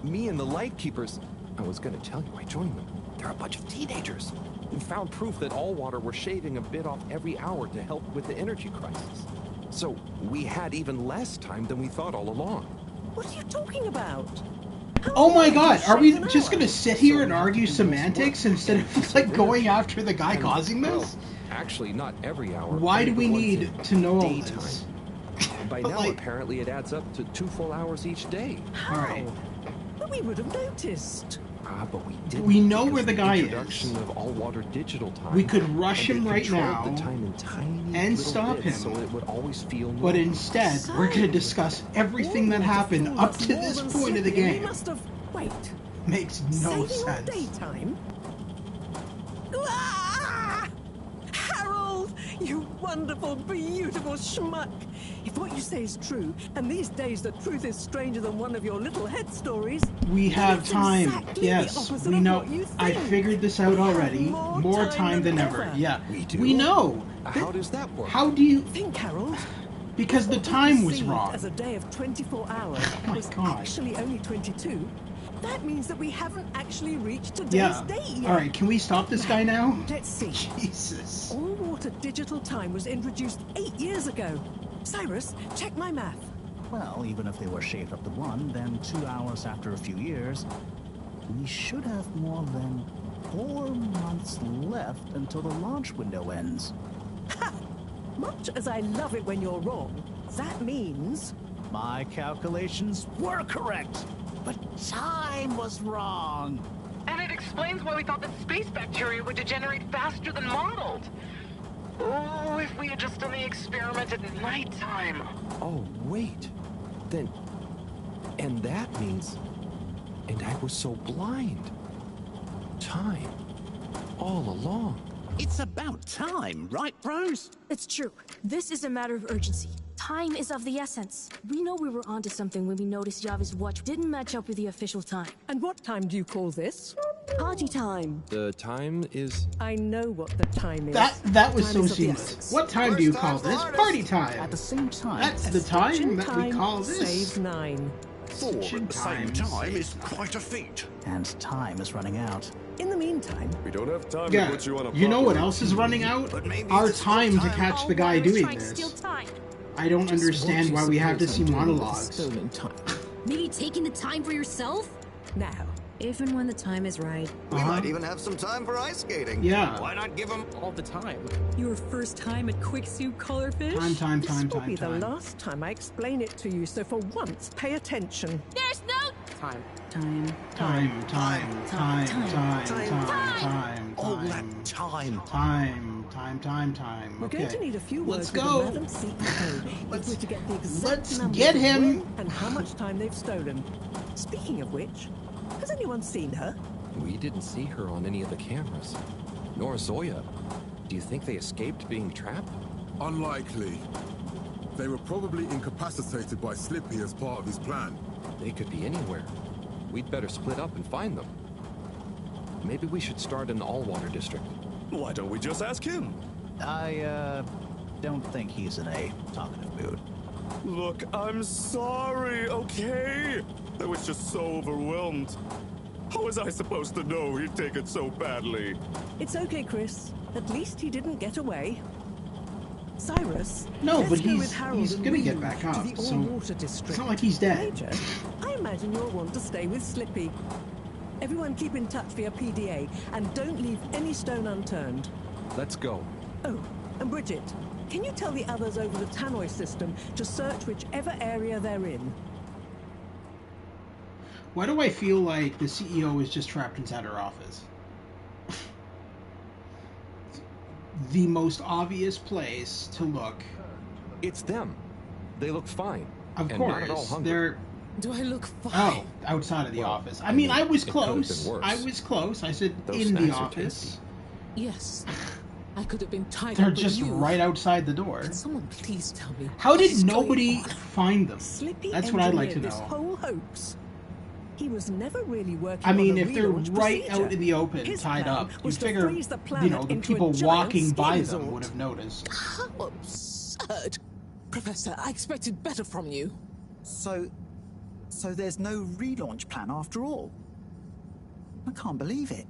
Me and the Lightkeepers, I was gonna tell you I joined them. They're a bunch of teenagers. We found proof that All Water were shaving a bit off every hour to help with the energy crisis. So we had even less time than we thought all along. What are you talking about? Oh my god, are we just gonna sit here and argue semantics instead of like going after the guy causing this? Actually, not every hour. Why do we need to know all this? By now, apparently, it adds up to 2 full hours each day. How? But we would have noticed. But we didn't. We know where the guy is. Introduction of All Water digital time. We could rush him right now the time in tiny and stop him. So it would always feel normal. But instead, we're going to discuss everything that happened up to this point of the game. Wait. Makes no sense. Daytime? Ah! Harold, you wonderful, beautiful schmuck. If what you say is true, and these days the truth is stranger than one of your little head stories... We have time. Yes, we know. I figured this out already. More time than ever. Yeah, we know. How does that work? How do you... Think, Harold. Because the time was wrong. As a day of 24 hours was actually only 22. That means that we haven't actually reached today's date yet. All right, can we stop this guy now? Let's see. Jesus. All water digital time was introduced 8 years ago. Cyrus, check my math. Well, even if they were shaved up to 1, then 2 hours after a few years, we should have more than 4 months left until the launch window ends. Ha! Much as I love it when you're wrong, that means... My calculations were correct, but time was wrong. And it explains why we thought that space bacteria would degenerate faster than modeled. Oh, if we had just done the experiment at nighttime. Oh, wait. Then... And that means... And I was so blind. Time. All along. It's about time, right, bros? It's true. This is a matter of urgency. Time is of the essence. We know we were onto something when we noticed Yavi's watch didn't match up with the official time. And what time do you call this? Party time. The time is... I know what the time is. That was so seamless. What time do you call this? Party time. At the same time. That's the time that we call this. Saves 9. 4 at the same time is quite a feat. And time is running out. In the meantime, we don't have time to put you on a you know what else is running out? Our time to catch the guy doing this. I don't understand why we have to see monologues. Maybe taking the time for yourself? Now, if and when the time is right. We might even have some time for ice skating. Yeah. Why not give them all the time? Your first time at Quicksuit Colorfish? This will be the last time I explain it to you, so for once, pay attention. There's no time. All that time. We're going to need a few words with Madam CEO if we're to get the exact numbers get him. of when and how much time they've stolen. Speaking of which, has anyone seen her? We didn't see her on any of the cameras. Nor Zoya. Do you think they escaped being trapped? Unlikely. They were probably incapacitated by Slippy as part of his plan. They could be anywhere. We'd better split up and find them. Maybe we should start in the All-Water District. Why don't we just ask him? I, don't think he's in a talkative mood. Look, I'm sorry, okay? I was just so overwhelmed. How was I supposed to know he'd take it so badly? It's okay, Chris. At least he didn't get away. Cyrus, no, but he's gonna get back up, so it's not like he's dead. Major, I imagine you'll want to stay with Slippy. Everyone keep in touch via PDA, and don't leave any stone unturned. Let's go. Oh, and Bridget, can you tell the others over the tannoy system to search whichever area they're in? Why do I feel like the CEO is just trapped inside her office? The most obvious place to look. It's them. They look fine. Of and course, not at all hungry. they're... Do I look fine? Oh, outside of the office. I mean, I was close. I was close. I said Those in the snacks are office. tasty. Yes. I could have been tied They're up with just you. right outside the door. Can someone please tell me How did what's nobody going on? find them? Slippy That's what I'd like to engineered know. This whole hoax. He was never really working I mean, on a if they're relaunch right procedure. out in the open, His tied plan up, you was to figure, freeze the you planet know, the into a people giant walking ski by resort. them would have noticed. How absurd. Professor, I expected better from you. So there's no relaunch plan after all? I can't believe it.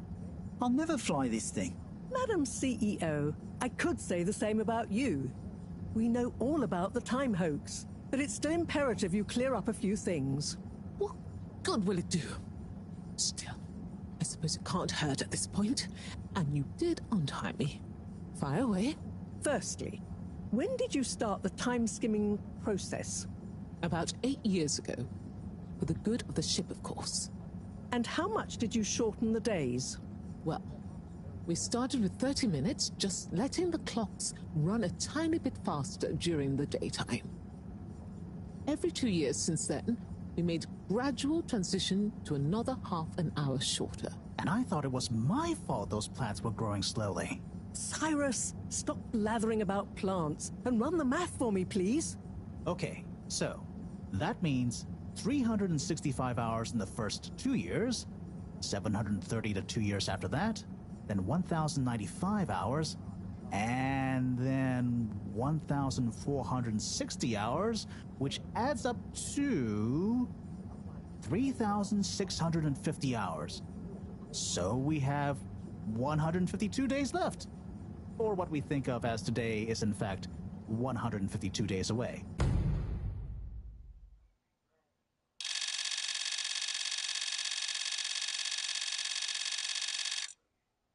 I'll never fly this thing. Madam CEO, I could say the same about you. We know all about the time hoax, but it's still imperative you clear up a few things. What good will it do? Still, I suppose it can't hurt at this point. And you did untie me. Fire away. Firstly, when did you start the time-skimming process? About 8 years ago. For the good of the ship, of course. And how much did you shorten the days? Well, we started with 30 minutes, just letting the clocks run a tiny bit faster during the daytime. Every 2 years since then, we made gradual transition to another half an hour shorter. And I thought it was my fault those plants were growing slowly. Cyrus, stop blathering about plants and run the math for me, please. Okay, so that means 365 hours in the first 2 years, 730 to 2 years after that, then 1,095 hours, and then 1,460 hours, which adds up to 3,650 hours. So we have 152 days left. Or what we think of as today is in fact 152 days away.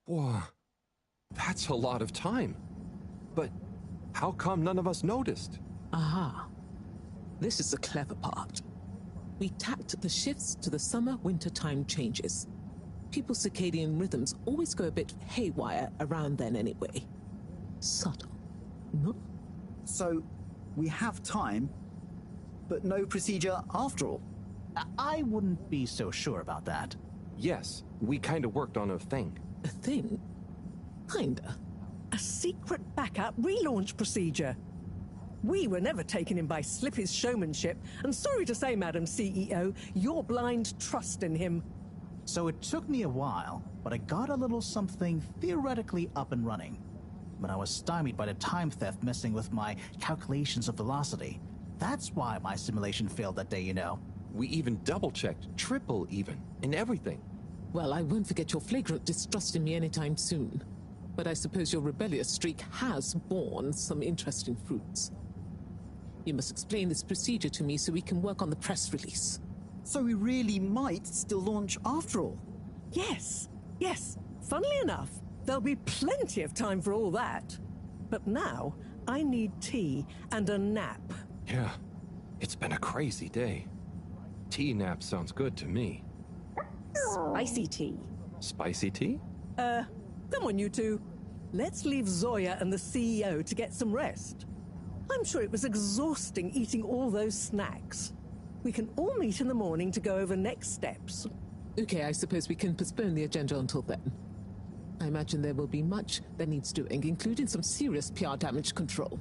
Whoa, that's a lot of time. But how come none of us noticed? Aha. This is the clever part. We tacked the shifts to the summer-winter time changes. People's circadian rhythms always go a bit haywire around then anyway. Subtle, no? So, we have time, but no procedure after all. I wouldn't be so sure about that. Yes, we kinda worked on a thing. A thing? Kinda. A secret backup relaunch procedure. We were never taken in by Slippy's showmanship, and sorry to say, Madam CEO, your blind trust in him. So it took me a while, but I got a little something theoretically up and running. But I was stymied by the time theft messing with my calculations of velocity. That's why my simulation failed that day, you know. We even double-checked, triple even, and everything. Well, I won't forget your flagrant distrust in me anytime soon. But I suppose your rebellious streak has borne some interesting fruits. You must explain this procedure to me so we can work on the press release. So we really might still launch after all? Yes, yes. Funnily enough, there'll be plenty of time for all that. But now, I need tea and a nap. Yeah, it's been a crazy day. Tea nap sounds good to me. Spicy tea. Spicy tea? Come on, you two. Let's leave Zoya and the CEO to get some rest. I'm sure it was exhausting eating all those snacks. We can all meet in the morning to go over next steps. Okay, I suppose we can postpone the agenda until then. I imagine there will be much that needs doing, including some serious PR damage control.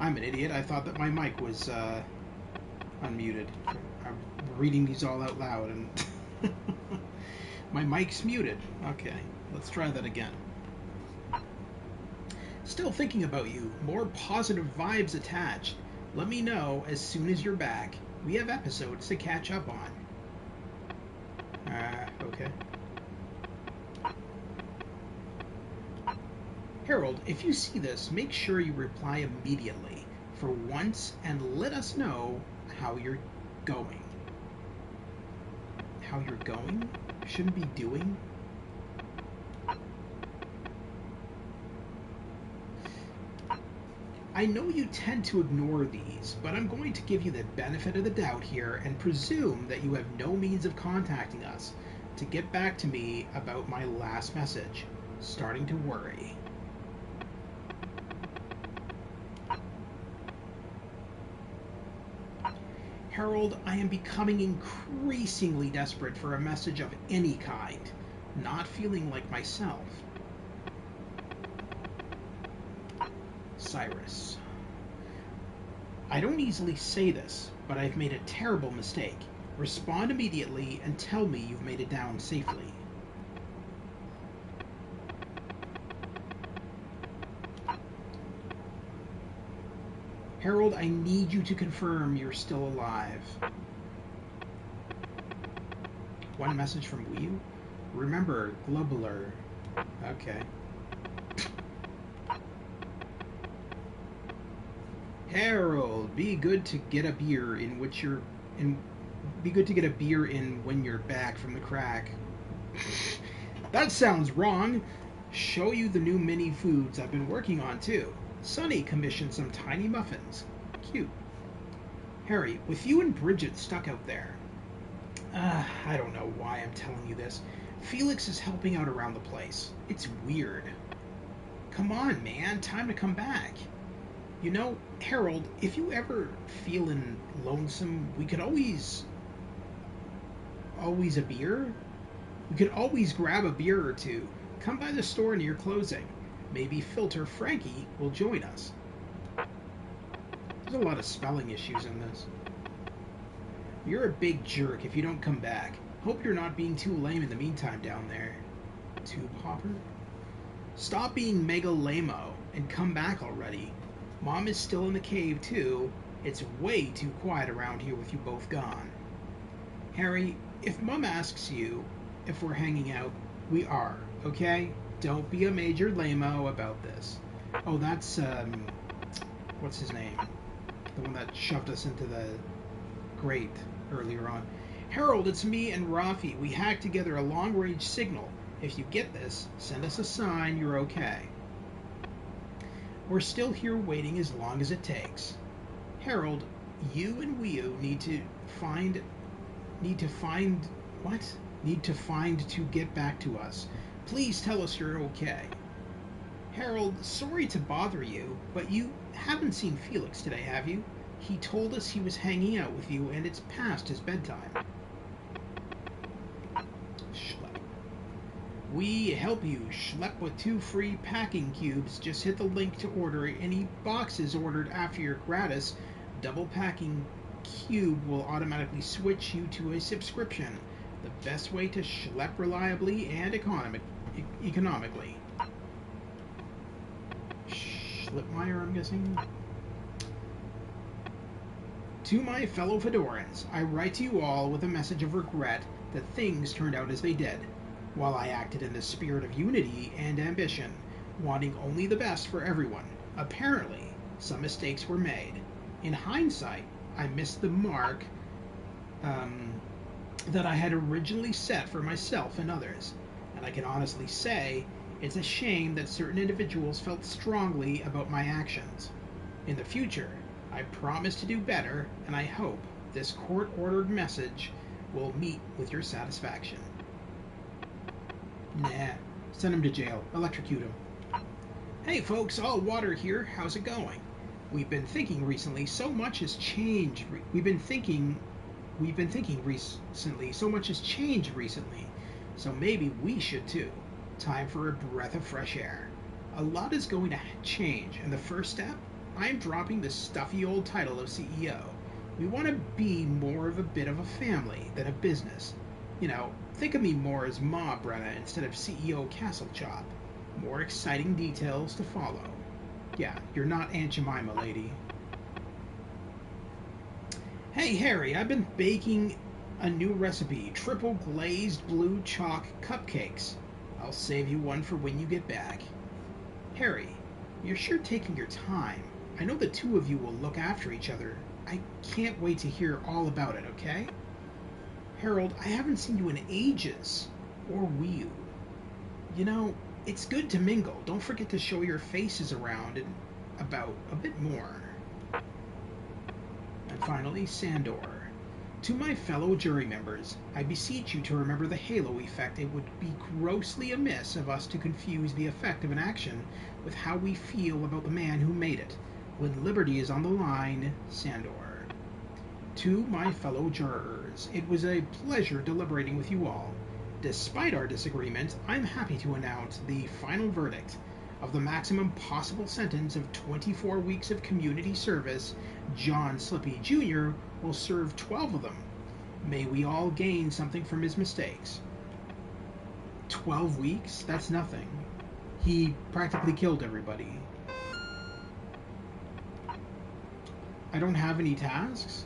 I'm an idiot. I thought that my mic was unmuted. I'm reading these all out loud, and my mic's muted. Okay, let's try that again. Still thinking about you. More positive vibes attached. Let me know as soon as you're back. We have episodes to catch up on. Okay. Harold, if you see this, make sure you reply immediately for once and let us know how you're going. How you're going? Shouldn't be doing? I know you tend to ignore these, but I'm going to give you the benefit of the doubt here and presume that you have no means of contacting us to get back to me about my last message. Starting to worry. Harold, I am becoming increasingly desperate for a message of any kind, not feeling like myself. Cyrus. I don't easily say this, but I've made a terrible mistake. Respond immediately and tell me you've made it down safely. Harold, I need you to confirm you're still alive. One message from Wii U? Remember, globular. Okay. Harold, be good to get a beer in which you're be good to get a beer in when you're back from the crack. That sounds wrong. Show you the new mini foods I've been working on too. Sonny commissioned some tiny muffins. Cute. Harry, with you and Bridget stuck out there. I don't know why I'm telling you this. Felix is helping out around the place. It's weird. Come on, man. Time to come back. You know, Harold, if you ever feeling lonesome, we could always a beer? We could always grab a beer or two. Come by the store near closing. Maybe Filter Frankie will join us. There's a lot of spelling issues in this. You're a big jerk if you don't come back. Hope you're not being too lame in the meantime down there. Tube hopper? Stop being mega lame-o and come back already. Mom is still in the cave too. It's way too quiet around here with you both gone. Harry, if Mom asks you if we're hanging out, we are, okay? Don't be a major lame-o about this. Oh, that's, what's his name? The one that shoved us into the grate earlier on. Harold, it's me and Rafi. We hacked together a long-range signal. If you get this, send us a sign you're okay. We're still here waiting as long as it takes. Harold, you and Wii U need to find to get back to us. Please tell us you're okay. Harold, sorry to bother you, but you haven't seen Felix today, have you? He told us he was hanging out with you and it's past his bedtime. Schlep. We help you schlep with 2 free packing cubes. Just hit the link to order any boxes ordered after your gratis double packing cube will automatically switch you to a subscription. The best way to schlep reliably and economically. Schlipmeyer, I'm guessing? To my fellow Fedorans, I write to you all with a message of regret that things turned out as they did. While I acted in the spirit of unity and ambition, wanting only the best for everyone, apparently some mistakes were made. In hindsight, I missed the mark that I had originally set for myself and others, and I can honestly say it's a shame that certain individuals felt strongly about my actions. In the future, I promise to do better, and I hope this court-ordered message will meet with your satisfaction. Nah, send him to jail. Electrocute him. Hey folks, all water here. How's it going? We've been thinking recently. So much has changed. We've been thinking recently. So much has changed recently. So maybe we should too. Time for a breath of fresh air. A lot is going to change, and the first step, I'm dropping the stuffy old title of CEO. We want to be more of a bit of a family than a business. You know, think of me more as Ma Brenna instead of CEO Castlechop. More exciting details to follow. Yeah, you're not Aunt Jemima, lady. Hey, Harry, I've been baking a new recipe. Triple glazed blue chalk cupcakes. I'll save you one for when you get back. Harry, you're sure taking your time. I know the two of you will look after each other. I can't wait to hear all about it, okay? Harold, I haven't seen you in ages. Or you. You know, it's good to mingle. Don't forget to show your faces around and about a bit more. And finally, Sandor. To my fellow jury members, I beseech you to remember the halo effect. It would be grossly amiss of us to confuse the effect of an action with how we feel about the man who made it. When liberty is on the line, Sandor. To my fellow jurors, it was a pleasure deliberating with you all. Despite our disagreement, I'm happy to announce the final verdict of the maximum possible sentence of 24 weeks of community service. John Slippy Jr. will serve 12 of them. May we all gain something from his mistakes. 12 weeks? That's nothing. He practically killed everybody. I don't have any tasks?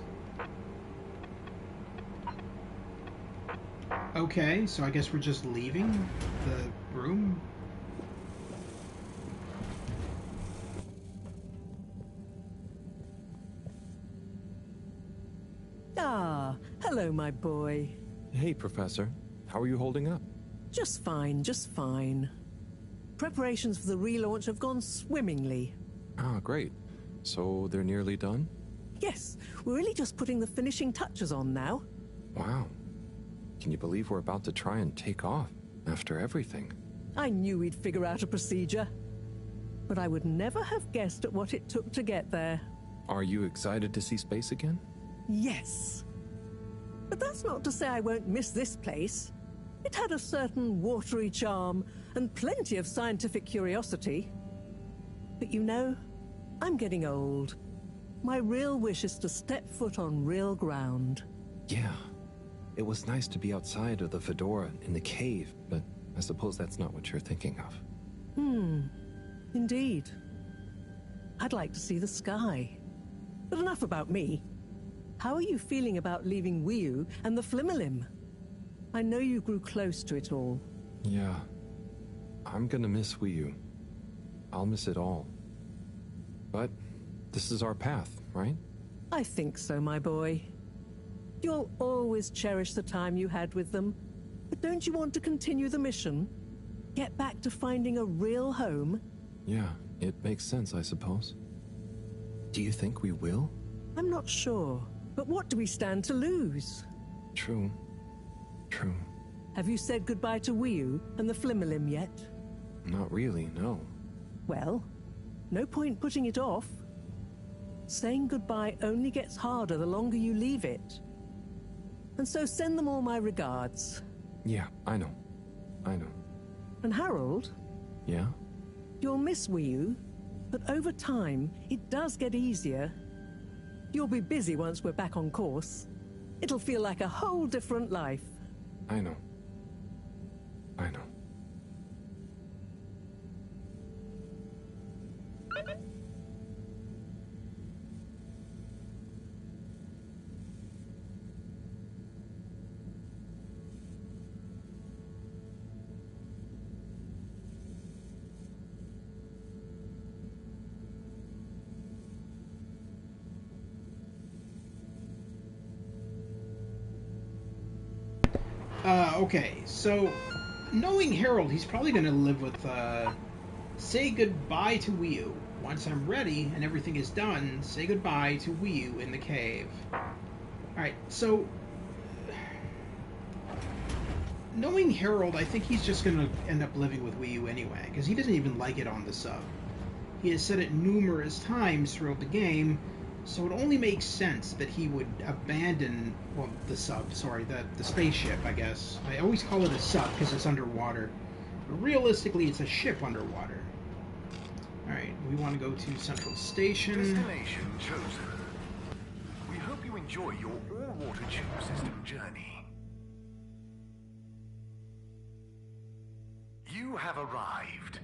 Okay, so I guess we're just leaving the room? Ah, hello, my boy. Hey, Professor. How are you holding up? Just fine, just fine. Preparations for the relaunch have gone swimmingly. Ah, great. So they're nearly done? Yes, we're really just putting the finishing touches on now. Wow. Can you believe we're about to try and take off after everything? I knew we'd figure out a procedure. But I would never have guessed at what it took to get there. Are you excited to see space again? Yes. But that's not to say I won't miss this place. It had a certain watery charm and plenty of scientific curiosity. But you know, I'm getting old. My real wish is to step foot on real ground. Yeah. It was nice to be outside of the fedora in the cave, but I suppose that's not what you're thinking of. Indeed. I'd like to see the sky. But enough about me. How are you feeling about leaving Wiu and the Flimmerlim? I know you grew close to it all. Yeah. I'm gonna miss Wiu. I'll miss it all. But this is our path, right? I think so, my boy. You'll always cherish the time you had with them. But don't you want to continue the mission? Get back to finding a real home? Yeah, it makes sense, I suppose. Do you think we will? I'm not sure. But what do we stand to lose? True. True. Have you said goodbye to Wiu and the Flimmerlim yet? Not really, no. Well, no point putting it off. Saying goodbye only gets harder the longer you leave it. And so send them all my regards. Yeah, I know. I know. And Harold? Yeah? You'll miss Wiu, but over time, it does get easier. You'll be busy once we're back on course. It'll feel like a whole different life. I know. I know. Okay, so knowing Harold, he's probably going to live with, say goodbye to Wiu. Once I'm ready and everything is done, say goodbye to Wiu in the cave. Alright, so knowing Harold, I think he's just going to end up living with Wiu anyway, because he doesn't even like it on the sub. He has said it numerous times throughout the game, so it only makes sense that he would abandon, well, the sub, sorry, the spaceship, I guess. I always call it a sub because it's underwater. But realistically, it's a ship underwater. Alright, we want to go to Central Station. Destination chosen. We hope you enjoy your all-water tube system journey. You have arrived.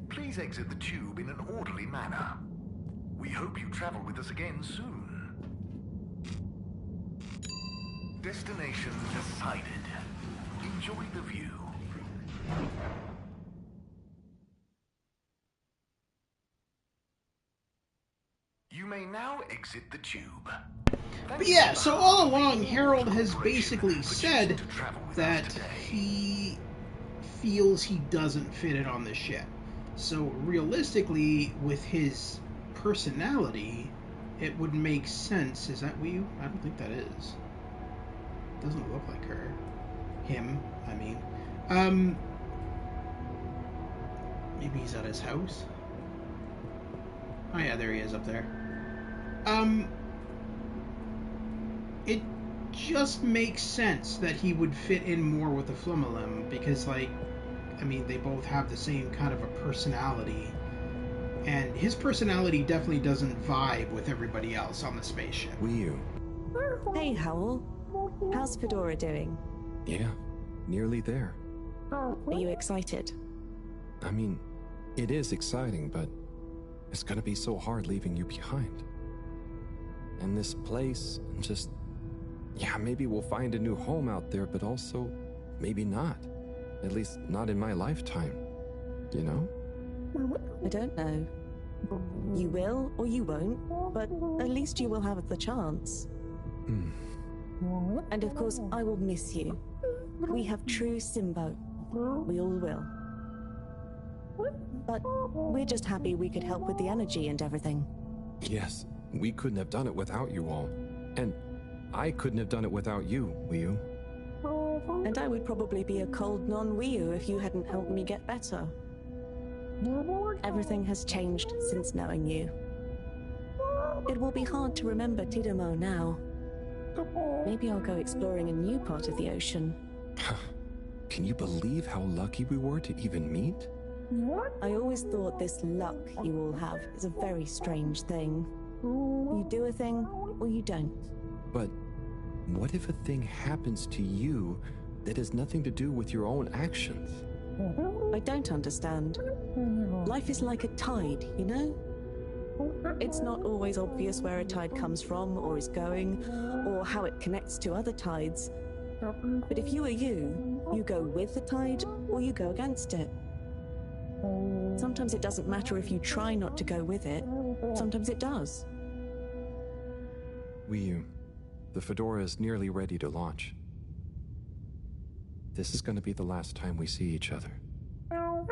Please exit the tube in an orderly manner. We hope you travel with us again soon. Destination decided. Enjoy the view. You may now exit the tube. But yeah, so all along, Harold has basically said that he feels he doesn't fit in on the ship. So realistically, with his personality, it would make sense. Is that you? I don't think that is. Doesn't look like her. Him, I mean. Maybe he's at his house? Oh yeah, there he is up there. It just makes sense that he would fit in more with the Flumelem, because, like, I mean, they both have the same kind of a personality, and his personality definitely doesn't vibe with everybody else on the spaceship. Hey, Howell. How's Fedora doing? Yeah, nearly there. Are you excited? I mean, it is exciting, but it's gonna be so hard leaving you behind. And this place, just... yeah, maybe we'll find a new home out there, but also maybe not. At least not in my lifetime. You know? I don't know. You will or you won't, but at least you will have the chance. And of course, I will miss you. We have true Simbo. We all will. But we're just happy we could help with the energy and everything. Yes, we couldn't have done it without you all. And I couldn't have done it without you, Wiyu. And I would probably be a cold non-Wiyu if you hadn't helped me get better. Everything has changed since knowing you. It will be hard to remember Tidamo now. Maybe I'll go exploring a new part of the ocean. Can you believe how lucky we were to even meet? I always thought this luck you all have is a very strange thing. You do a thing, or you don't. But what if a thing happens to you that has nothing to do with your own actions? I don't understand. Life is like a tide, you know? It's not always obvious where a tide comes from, or is going, or how it connects to other tides. But if you are you go with the tide, or you go against it. Sometimes it doesn't matter if you try not to go with it. Sometimes it does. Wiyu, the Fedora is nearly ready to launch. This is going to be the last time we see each other.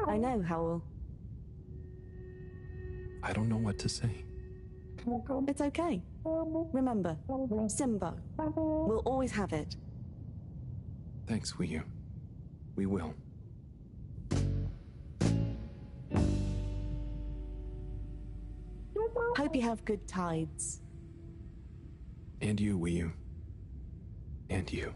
I know, Howell. I don't know what to say. It's okay. Remember, Simbo. We'll always have it. Thanks, Wiyu. We will. Hope you have good tides. And you, Wiyu. And you.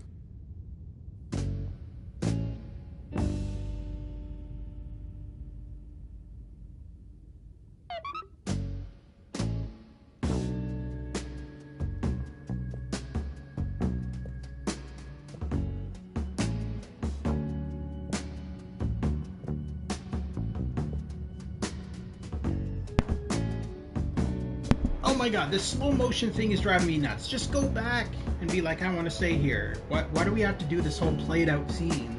Oh my god, this slow motion thing is driving me nuts. Just go back and be like, I want to stay here. Why do we have to do this whole played out scene?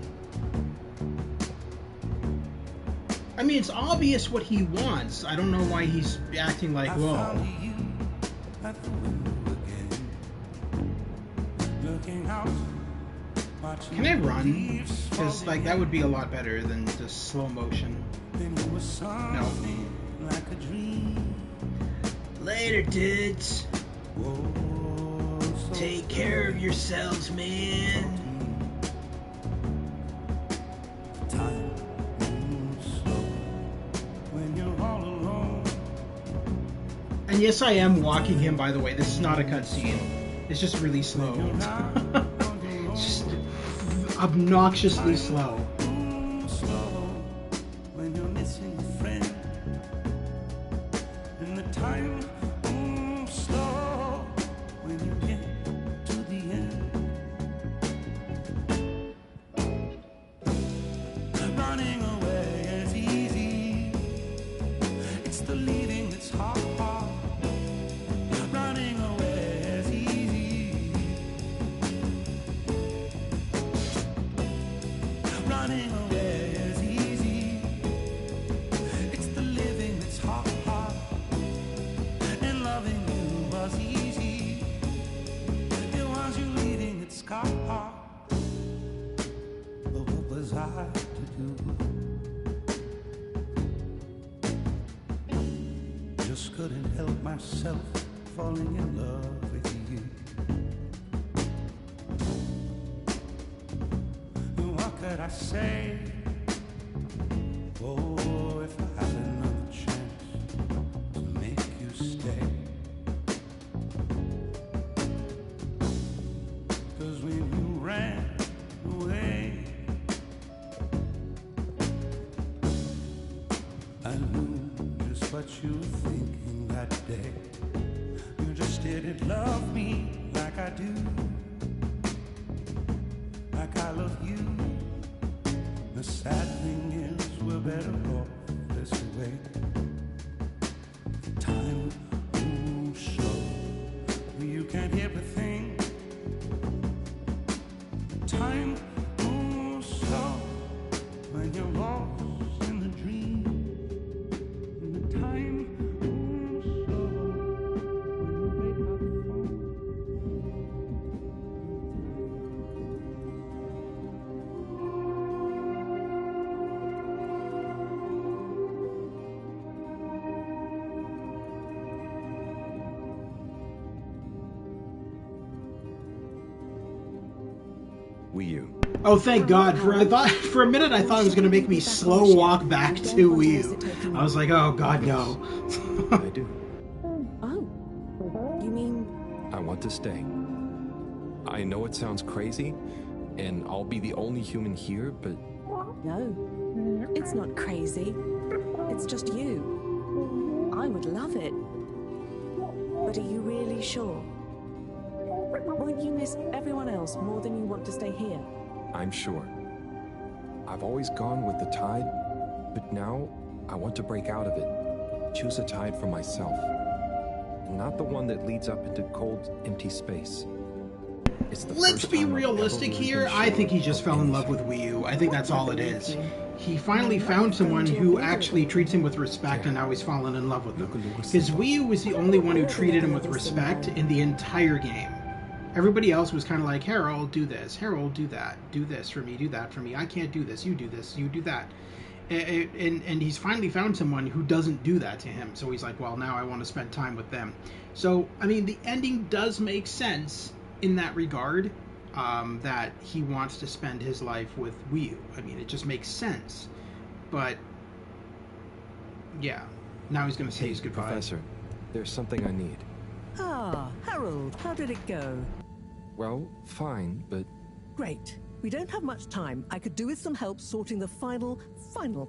I mean, it's obvious what he wants. I don't know why he's acting like, whoa. Can I run? Because, like, that would be a lot better than just slow motion. No. Later, dudes. Take care of yourselves, man. And yes, I am walking him, by the way. This is not a cutscene. It's just really slow. It's just obnoxiously slow. Time moves slow when you get to the end. Running away is easy. It's the leaving that's hard. Running away is easy. Running away is easy. It's the living that's hard. And loving you was easy. It was you leaving that's hard. But what was I to do? Just couldn't help myself falling in love with you. What could I say? Oh, if I had another chance to make you stay. 'Cause when you ran away, I knew just what you were thinking that day. You just didn't love me like I do, like I love you. The sad thing is we're better off this way. Time moves slow, you can't hear a thing. Time moves slow when you're lost in the dream. And the time moves slow when you wake up the phone. Wii U. Oh, thank God! For a minute, I thought it was going to make me slow walk back to Wii U. I was like, oh God, no. I do. Oh, you mean? I want to stay. I know it sounds crazy, and I'll be the only human here, but... No, it's not crazy. It's just you. I would love it. But are you really sure? Won't you miss everyone else more than you want to stay here? I'm sure. I've always gone with the tide, but now I want to break out of it. Choose a tide for myself. Not the one that leads up into cold, empty space. Let's be realistic here. I think he just fell in love with Wii U. I think that's all it is. He finally found someone who actually treats him with respect, and now he's fallen in love with them. Because Wii U was the only one who treated him with respect in the entire game. Everybody else was kind of like, Harold, do this. Harold, do that. Do this for me. Do that for me. I can't do this. You do this. You do that. And he's finally found someone who doesn't do that to him. So he's like, well, now I want to spend time with them. So, I mean, the ending does make sense in that regard, that he wants to spend his life with Wii U. I mean, it just makes sense. But, yeah. Now he's going to say his goodbye. Professor, there's something I need. Ah, Harold, how did it go? Well, fine, but... Great. We don't have much time. I could do with some help sorting the final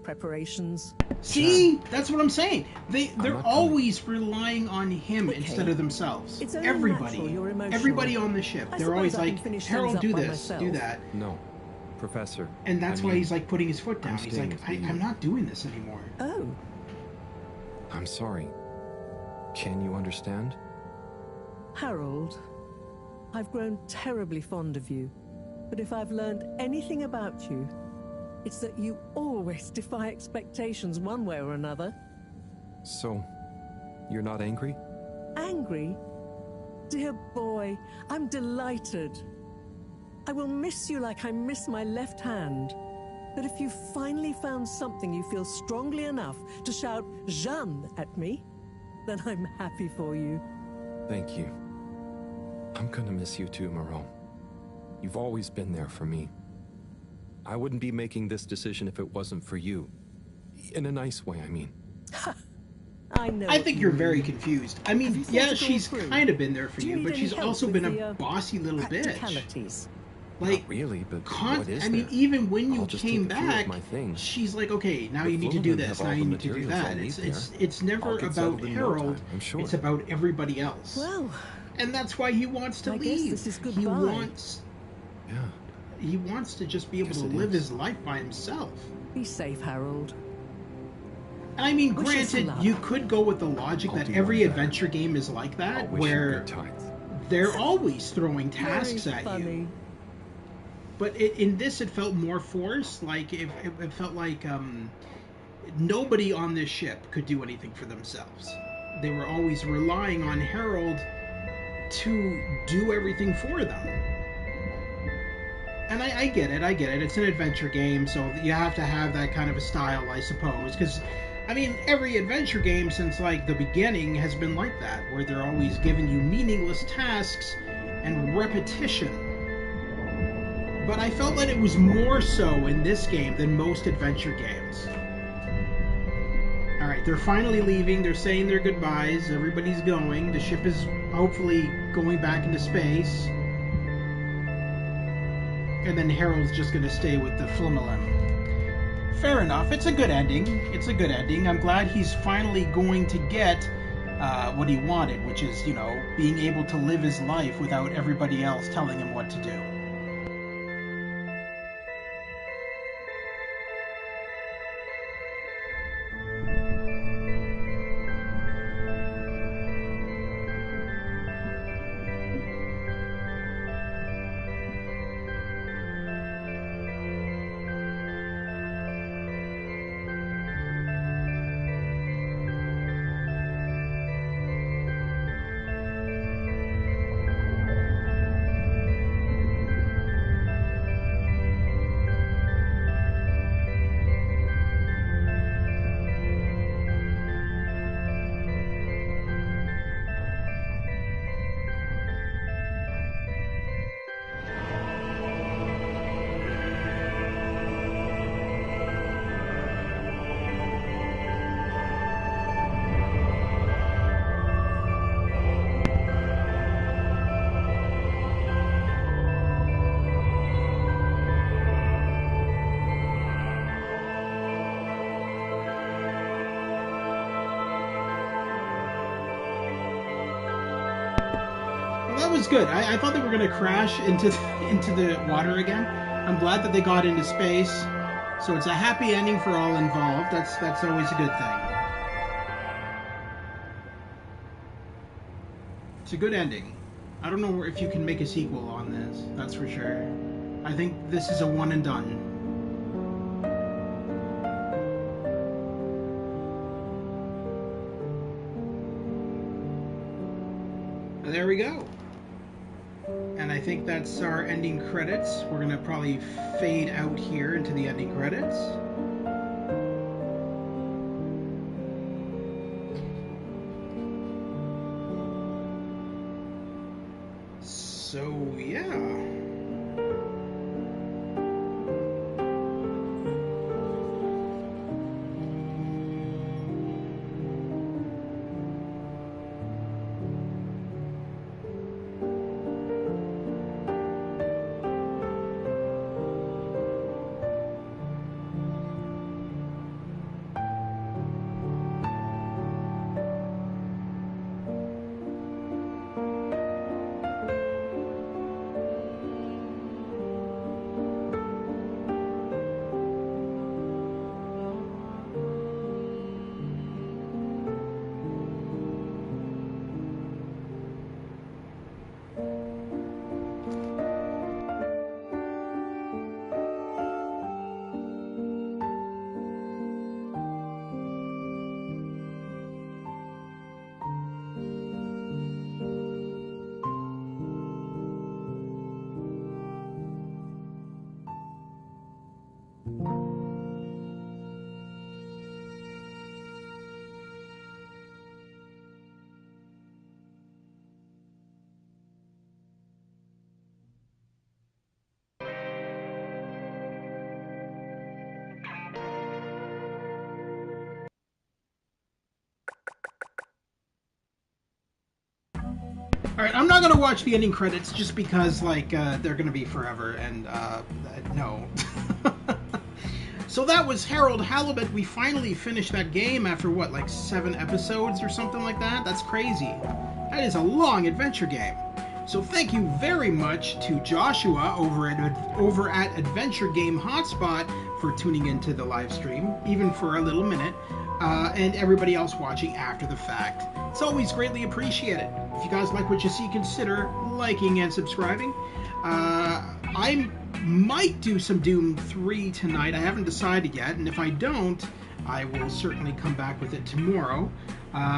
preparations. See? That's what I'm saying. They're always relying on him instead of themselves. It's only Everybody. natural you're emotional. Everybody on the ship. They're always I can like, finish Harold, things do up by this, do myself. that. No, Professor. And that's I why mean, he's like putting his foot down. I'm He's staying like, with you. I'm not doing this anymore. Oh. I'm sorry. Can you understand? Harold, I've grown terribly fond of you. But if I've learned anything about you, it's that you always defy expectations one way or another. So, you're not angry? Angry? Dear boy, I'm delighted. I will miss you like I miss my left hand. But if you finally found something you feel strongly enough to shout Jeanne at me, then I'm happy for you. Thank you. I'm gonna miss you too, Moreau. You've always been there for me. I wouldn't be making this decision if it wasn't for you. In a nice way, I mean. I know. I think you're very confused. I mean, yeah, she's kind of been there for you, but she's also been a bossy little bitch. Like, Not really, but what is I mean, there? even when you I'll just came take a few of back, my things. she's like, okay, now The you need to do Flumen this, have now all you the need to do materials that. I'll need It's never I'll get about settled in no Harold. time, I'm sure. It's about everybody else. Well, and that's why he wants to I leave. guess this is He goodbye. wants. Yeah. He wants to just be able to live his life by himself. Be safe, Harold. I mean, Wish us granted, luck. you could go with the logic that every adventure game is like that, where they're always throwing tasks Very at funny. you. But in this, it felt more forced. Like, it felt like nobody on this ship could do anything for themselves. They were always relying on Harold to do everything for them. And I get it. It's an adventure game, so you have to have that kind of a style, I suppose. Because, I mean, every adventure game since, like, the beginning has been like that, where they're always giving you meaningless tasks and repetition. But I felt that it was more so in this game than most adventure games. Alright, they're finally leaving. They're saying their goodbyes. Everybody's going. The ship is hopefully going back into space. And then Harold's just going to stay with the Flumen. Fair enough. It's a good ending. I'm glad he's finally going to get what he wanted, which is, you know, being able to live his life without everybody else telling him what to do. That was good. I thought they were going to crash into the water again. I'm glad that they got into space. So it's a happy ending for all involved. That's always a good thing. It's a good ending. I don't know if you can make a sequel on this. That's for sure. I think this is a one and done. There we go. And I think that's our ending credits. We're going to probably fade out here into the ending credits. So, yeah. Alright, I'm not going to watch the ending credits just because, like, they're going to be forever, and, no. So that was Harold Halibut. We finally finished that game after, what, like 7 episodes or something like that? That's crazy. That is a long adventure game. So thank you very much to Joshua over at Adventure Game Hotspot for tuning into the live stream, even for a little minute, and everybody else watching after the fact. It's always greatly appreciated. If you guys like what you see, consider liking and subscribing. I might do some Doom 3 tonight. I haven't decided yet, and if I don't, I will certainly come back with it tomorrow.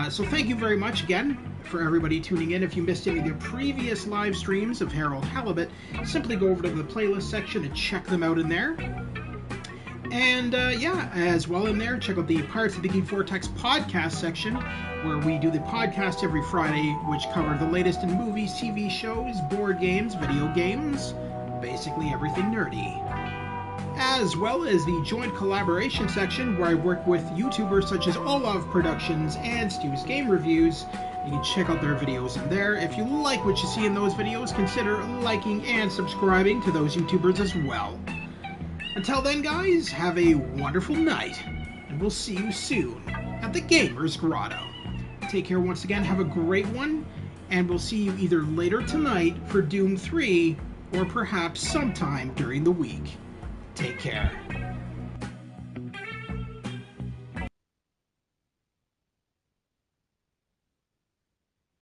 So thank you very much again for everybody tuning in. If you missed any of the previous live streams of Harold Halibut, simply go over to the playlist section and check them out in there. And yeah, as well in there, check out the Pirates of the Geek Vortex podcast section, where we do the podcast every Friday, which cover the latest in movies, TV shows, board games, video games, basically everything nerdy. As well as the joint collaboration section, where I work with YouTubers such as Olav Productions and Stu's Game Reviews. You can check out their videos in there. If you like what you see in those videos, consider liking and subscribing to those YouTubers as well. Until then, guys, have a wonderful night, and we'll see you soon at the Gamers Grotto. Take care once again, have a great one, and we'll see you either later tonight for Doom 3, or perhaps sometime during the week. Take care.